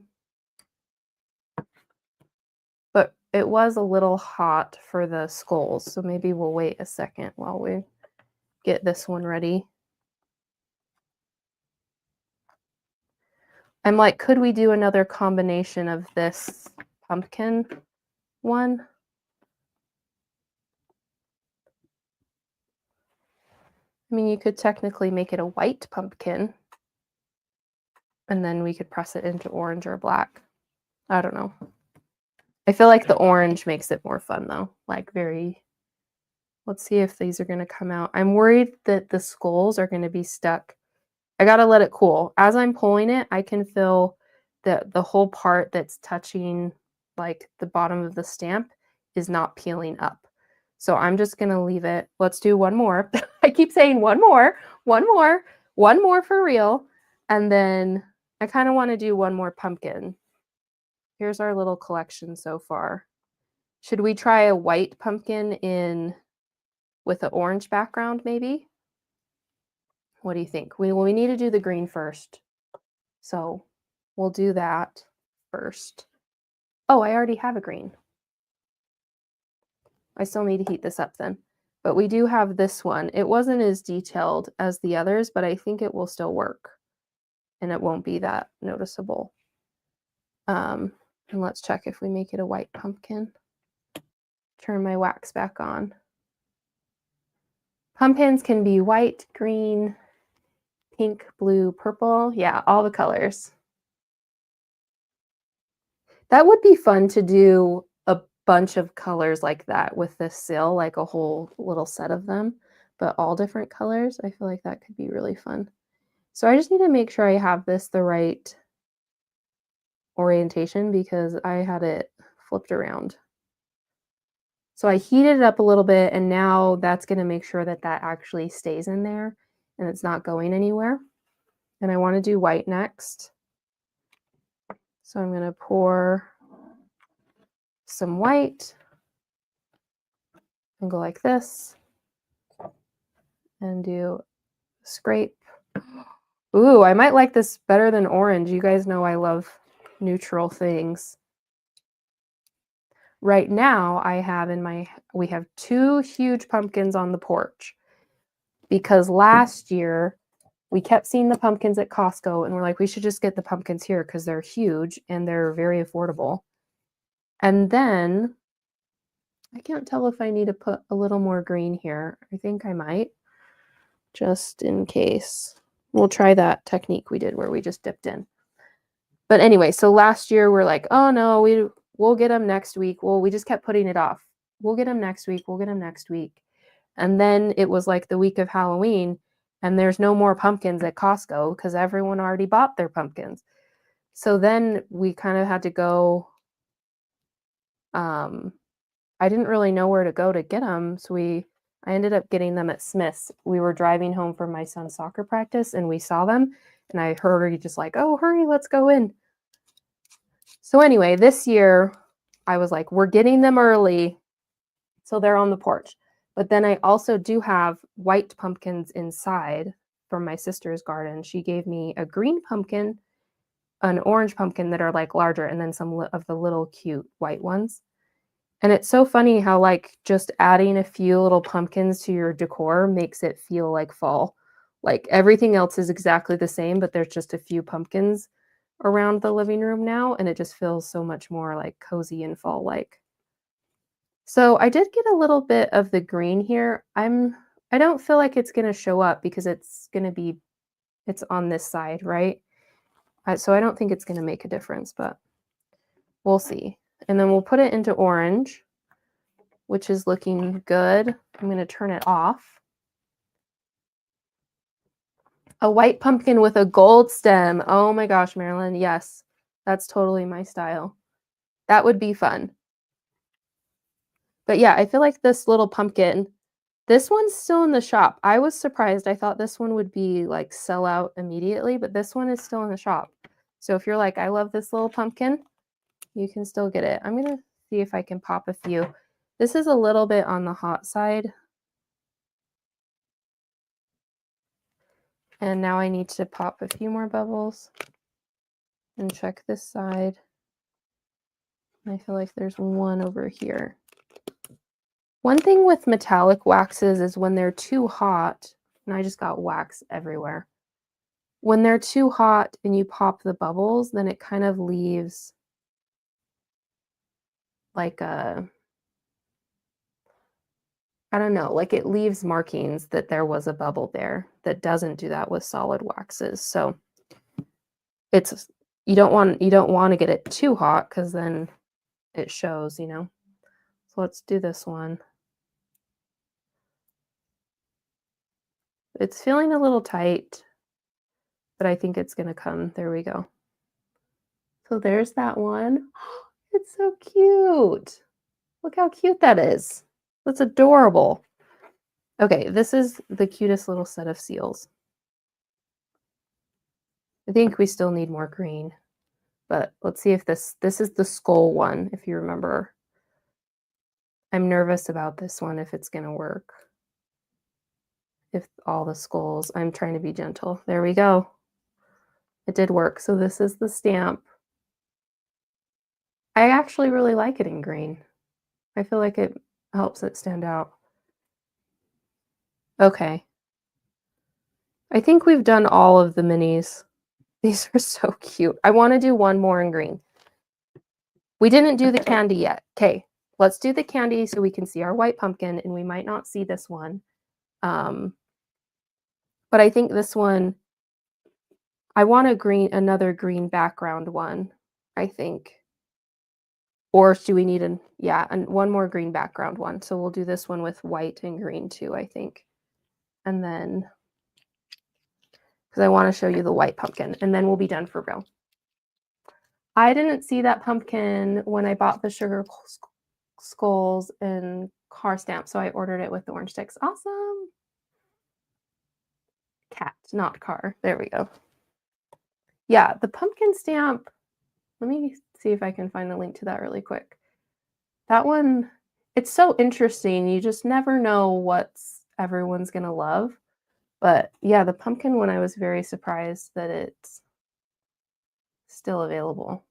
but it was a little hot for the skulls, so maybe we'll wait a second while we get this one ready. I'm like, could we do another combination of this pumpkin one. I mean, you could technically make it a white pumpkin, and then we could press it into orange or black. I don't know. I feel like the orange makes it more fun though. Like let's see if these are going to come out. I'm worried that the skulls are going to be stuck. I got to let it cool. As I'm pulling it, I can feel the whole part that's touching like the bottom of the stamp is not peeling up. So I'm just going to leave it. Let's do one more. I keep saying one more for real. And then I kind of want to do one more pumpkin. Here's our little collection so far. Should we try a white pumpkin with an orange background maybe? What do you think? We need to do the green first. So we'll do that first. Oh, I already have a green. I still need to heat this up then. But we do have this one. It wasn't as detailed as the others, but I think it will still work. And it won't be that noticeable. And let's check if we make it a white pumpkin. Turn my wax back on. Pumpkins can be white, green, pink, blue, purple. Yeah, all the colors. That would be fun to do a bunch of colors like that with this sill, like a whole little set of them, but all different colors. I feel like that could be really fun. So I just need to make sure I have this the right orientation because I had it flipped around. So I heated it up a little bit, and now that's going to make sure that that actually stays in there and it's not going anywhere. And I want to do white next. So I'm going to pour some white and go like this and do scrape. Ooh, I might like this better than orange. You guys know I love neutral things. Right now we have 2 huge pumpkins on the porch because last year we kept seeing the pumpkins at Costco and we're like, we should just get the pumpkins here because they're huge and they're very affordable. And then I can't tell if I need to put a little more green here. I think I might, just in case. We'll try that technique we did where we just dipped in. But anyway, so last year we're like, oh no, we'll get them next week. Well, we just kept putting it off. We'll get them next week. We'll get them next week. And then it was like the week of Halloween and there's no more pumpkins at Costco because everyone already bought their pumpkins. So then we kind of had to go, I didn't really know where to go to get them. So I ended up getting them at Smith's. We were driving home from my son's soccer practice and we saw them and I hurried just like, oh, hurry, let's go in. So anyway, this year I was like, we're getting them early. So they're on the porch. But then I also do have white pumpkins inside from my sister's garden. She gave me a green pumpkin, an orange pumpkin that are like larger, and then some of the little cute white ones. And it's so funny how like just adding a few little pumpkins to your decor makes it feel like fall. Like everything else is exactly the same, but there's just a few pumpkins around the living room now, and it just feels so much more like cozy and fall-like. So I did get a little bit of the green here. I don't feel like it's going to show up because it's on this side, right? So I don't think it's going to make a difference, but we'll see. And then we'll put it into orange, which is looking good. I'm going to turn it off. A white pumpkin with a gold stem. Oh my gosh, Marilyn. Yes, that's totally my style. That would be fun. But yeah, I feel like this little pumpkin, this one's still in the shop. I was surprised. I thought this one would be like sell out immediately, but this one is still in the shop. So if you're like, I love this little pumpkin, you can still get it. I'm going to see if I can pop a few. This is a little bit on the hot side. And now I need to pop a few more bubbles and check this side. I feel like there's one over here. One thing with metallic waxes is when they're too hot, and I just got wax everywhere. When they're too hot and you pop the bubbles, then it kind of leaves like a, I don't know, like it leaves markings that there was a bubble there that doesn't do that with solid waxes. So it's, you don't want to get it too hot because then it shows, you know. So let's do this one. It's feeling a little tight, but I think it's gonna come. There we go. So there's that one. It's so cute. Look how cute that is. That's adorable. Okay, this is the cutest little set of seals. I think we still need more green, but let's see if this is the skull one, if you remember. I'm nervous about this one, if it's gonna work. If all the skulls, I'm trying to be gentle. There we go. It did work. So this is the stamp. I actually really like it in green. I feel like it helps it stand out. Okay. I think we've done all of the minis. These are so cute. I want to do one more in green. We didn't do the candy yet. Okay, let's do the candy so we can see our white pumpkin, and we might not see this one. But I think this one, I want another green background one, I think. Or do we need one more green background one? So we'll do this one with white and green too, I think. And then, because I want to show you the white pumpkin, and then we'll be done for real. I didn't see that pumpkin when I bought the sugar skulls and car stamp, so I ordered it with the orange sticks. Awesome. Cat, not car. There we go. Yeah, the pumpkin stamp. Let me see if I can find the link to that really quick. That one, it's so interesting. You just never know what's everyone's going to love. But yeah, the pumpkin one, I was very surprised that it's still available.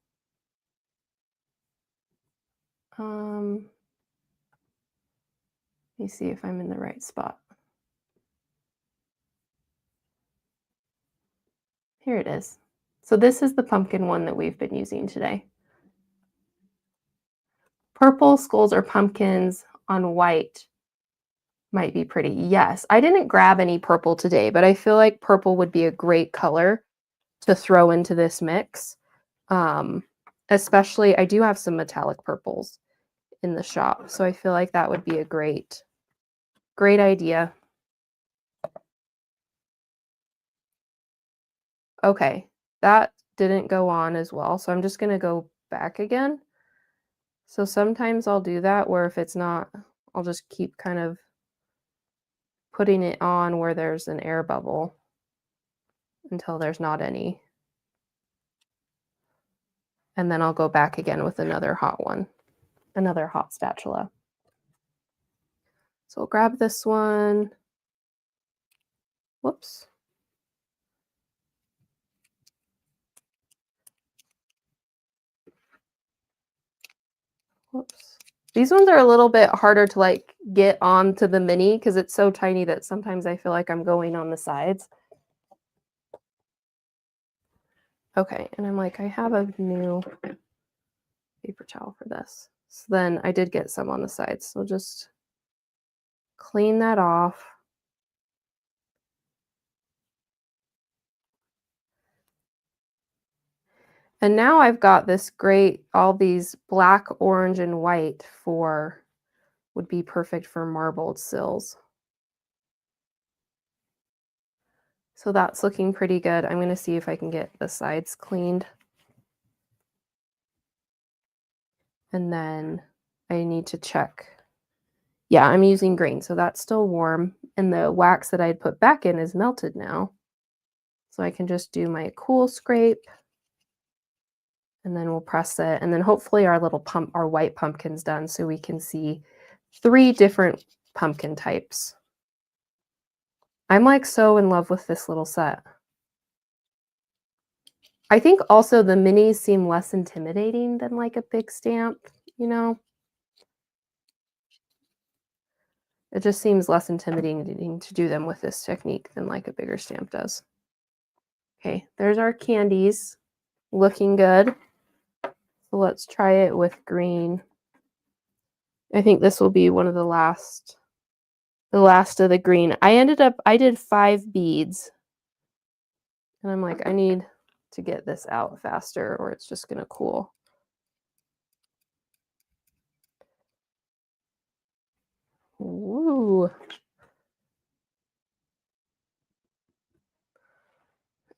Let me see if I'm in the right spot. Here it is. So this is the pumpkin one that we've been using today. Purple skulls or pumpkins on white might be pretty. Yes, I didn't grab any purple today, but I feel like purple would be a great color to throw into this mix. Especially, I do have some metallic purples in the shop, so I feel like that would be a great idea. Okay, that didn't go on as well, so I'm just going to go back again. So sometimes I'll do that where if it's not, I'll just keep kind of putting it on where there's an air bubble until there's not any. And then I'll go back again with another hot one, another hot spatula. So I'll grab this one. Whoops. Whoops. These ones are a little bit harder to like get onto the mini because it's so tiny that sometimes I feel like I'm going on the sides. Okay, and I'm like, I have a new paper towel for this. So then I did get some on the sides. So just clean that off. And now I've got this great, all these black, orange, and white would be perfect for marbled sills. So that's looking pretty good. I'm going to see if I can get the sides cleaned. And then I need to check. Yeah, I'm using green, so that's still warm. And the wax that I'd put back in is melted now. So I can just do my cool scrape. And then we'll press it. And then hopefully our white pumpkin's done so we can see 3 different pumpkin types. I'm like so in love with this little set. I think also the minis seem less intimidating than like a big stamp, you know? It just seems less intimidating to do them with this technique than like a bigger stamp does. Okay, there's our candies. Looking good. So let's try it with green. I think this will be one of the last of the green. I did 5 beads. And I'm like, I need to get this out faster or it's just gonna cool. Ooh.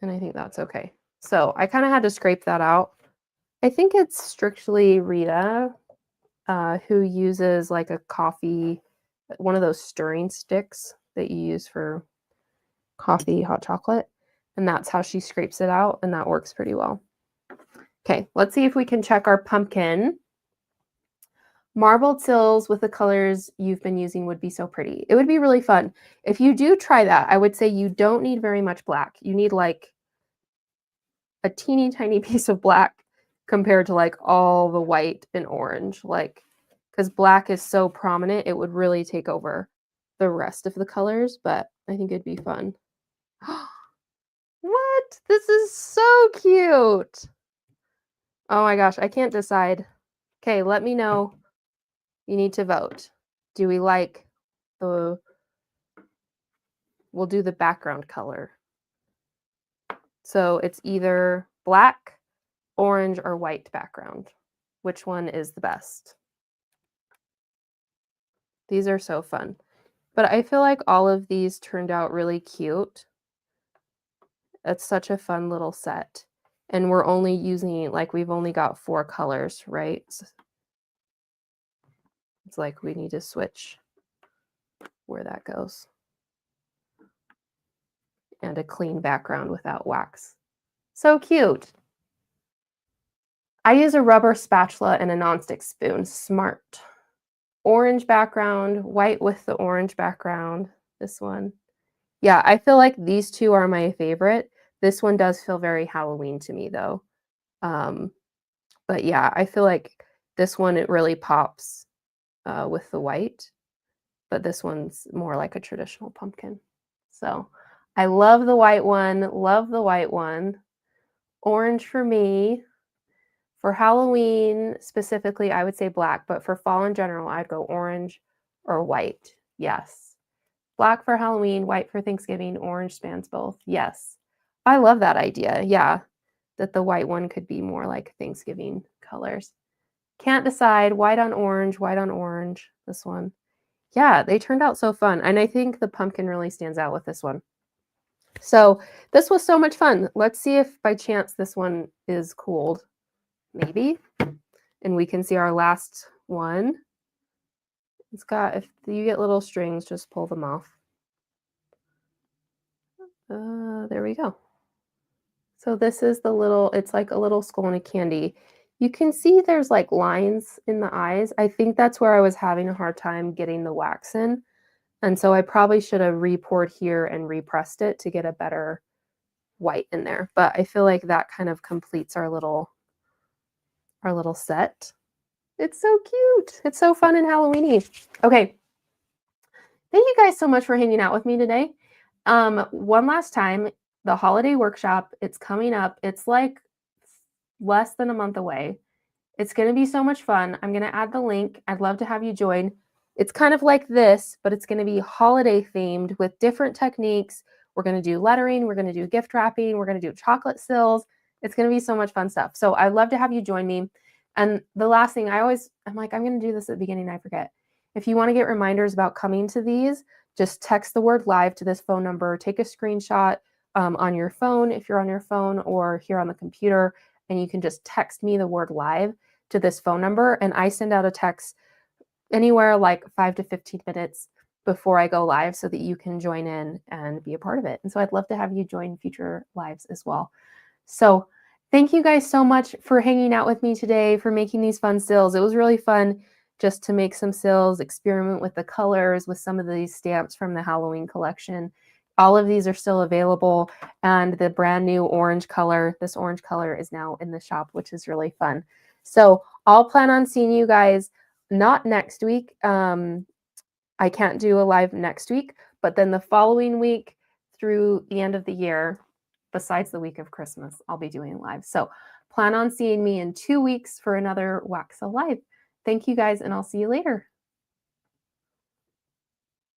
And I think that's okay. So I kind of had to scrape that out. I think it's strictly Rita who uses like a coffee, one of those stirring sticks that you use for coffee, hot chocolate. And that's how she scrapes it out. And that works pretty well. Okay, let's see if we can check our pumpkin. Marbled sills with the colors you've been using would be so pretty. It would be really fun. If you do try that, I would say you don't need very much black. You need like a teeny tiny piece of black compared to like all the white and orange. Like, because black is so prominent, it would really take over the rest of the colors, but I think it'd be fun. What? This is so cute. Oh my gosh, I can't decide. Okay, let me know. You need to vote. Do we like the, we'll do the background color. So it's either black, orange, or white background. Which one is the best? These are so fun. But I feel like all of these turned out really cute. It's such a fun little set. And we're only using, like, we've only got 4 colors, right? It's like we need to switch where that goes. And a clean background without wax. So cute. I use a rubber spatula and a nonstick spoon. Smart. Orange background, white with the orange background. This one. Yeah, I feel like these two are my favorite. This one does feel very Halloween to me, though. But yeah, I feel like this one, it really pops with the white. But this one's more like a traditional pumpkin. So I love the white one. Love the white one. Orange for me. For Halloween specifically, I would say black, but for fall in general, I'd go orange or white. Yes. Black for Halloween, white for Thanksgiving, orange spans both. Yes. I love that idea. Yeah. That the white one could be more like Thanksgiving colors. Can't decide. White on orange, white on orange. This one. Yeah, they turned out so fun. And I think the pumpkin really stands out with this one. So this was so much fun. Let's see if by chance this one is cooled. Maybe. And we can see our last one. It's got, if you get little strings, just pull them off. There we go. So this is the little, it's like a little skull and a candy. You can see there's like lines in the eyes. I think that's where I was having a hard time getting the wax in. And so I probably should have re-poured here and repressed it to get a better white in there. But I feel like that kind of completes our little set. It's so cute. It's so fun and Halloweeny. Okay. Thank you guys so much for hanging out with me today. One last time, the holiday workshop, it's coming up. It's like less than a month away. It's going to be so much fun. I'm going to add the link. I'd love to have you join. It's kind of like this, but it's going to be holiday themed with different techniques. We're going to do lettering. We're going to do gift wrapping. We're going to do chocolate sills. It's going to be so much fun stuff. So I'd love to have you join me. And the last thing I'm like, I'm going to do this at the beginning. I forget. If you want to get reminders about coming to these, just text the word live to this phone number. Take a screenshot on your phone if you're on your phone or here on the computer. And you can just text me the word live to this phone number. And I send out a text anywhere like 5 to 15 minutes before I go live so that you can join in and be a part of it. And so I'd love to have you join future lives as well. So thank you guys so much for hanging out with me today, for making these fun sills. It was really fun just to make some sills, experiment with the colors, with some of these stamps from the Halloween collection. All of these are still available, and the brand new orange color, this orange color is now in the shop, which is really fun. So I'll plan on seeing you guys not next week. I can't do a live next week, but then the following week through the end of the year, besides the week of Christmas, I'll be doing live. So plan on seeing me in 2 weeks for another Wax Live. Thank you guys, and I'll see you later.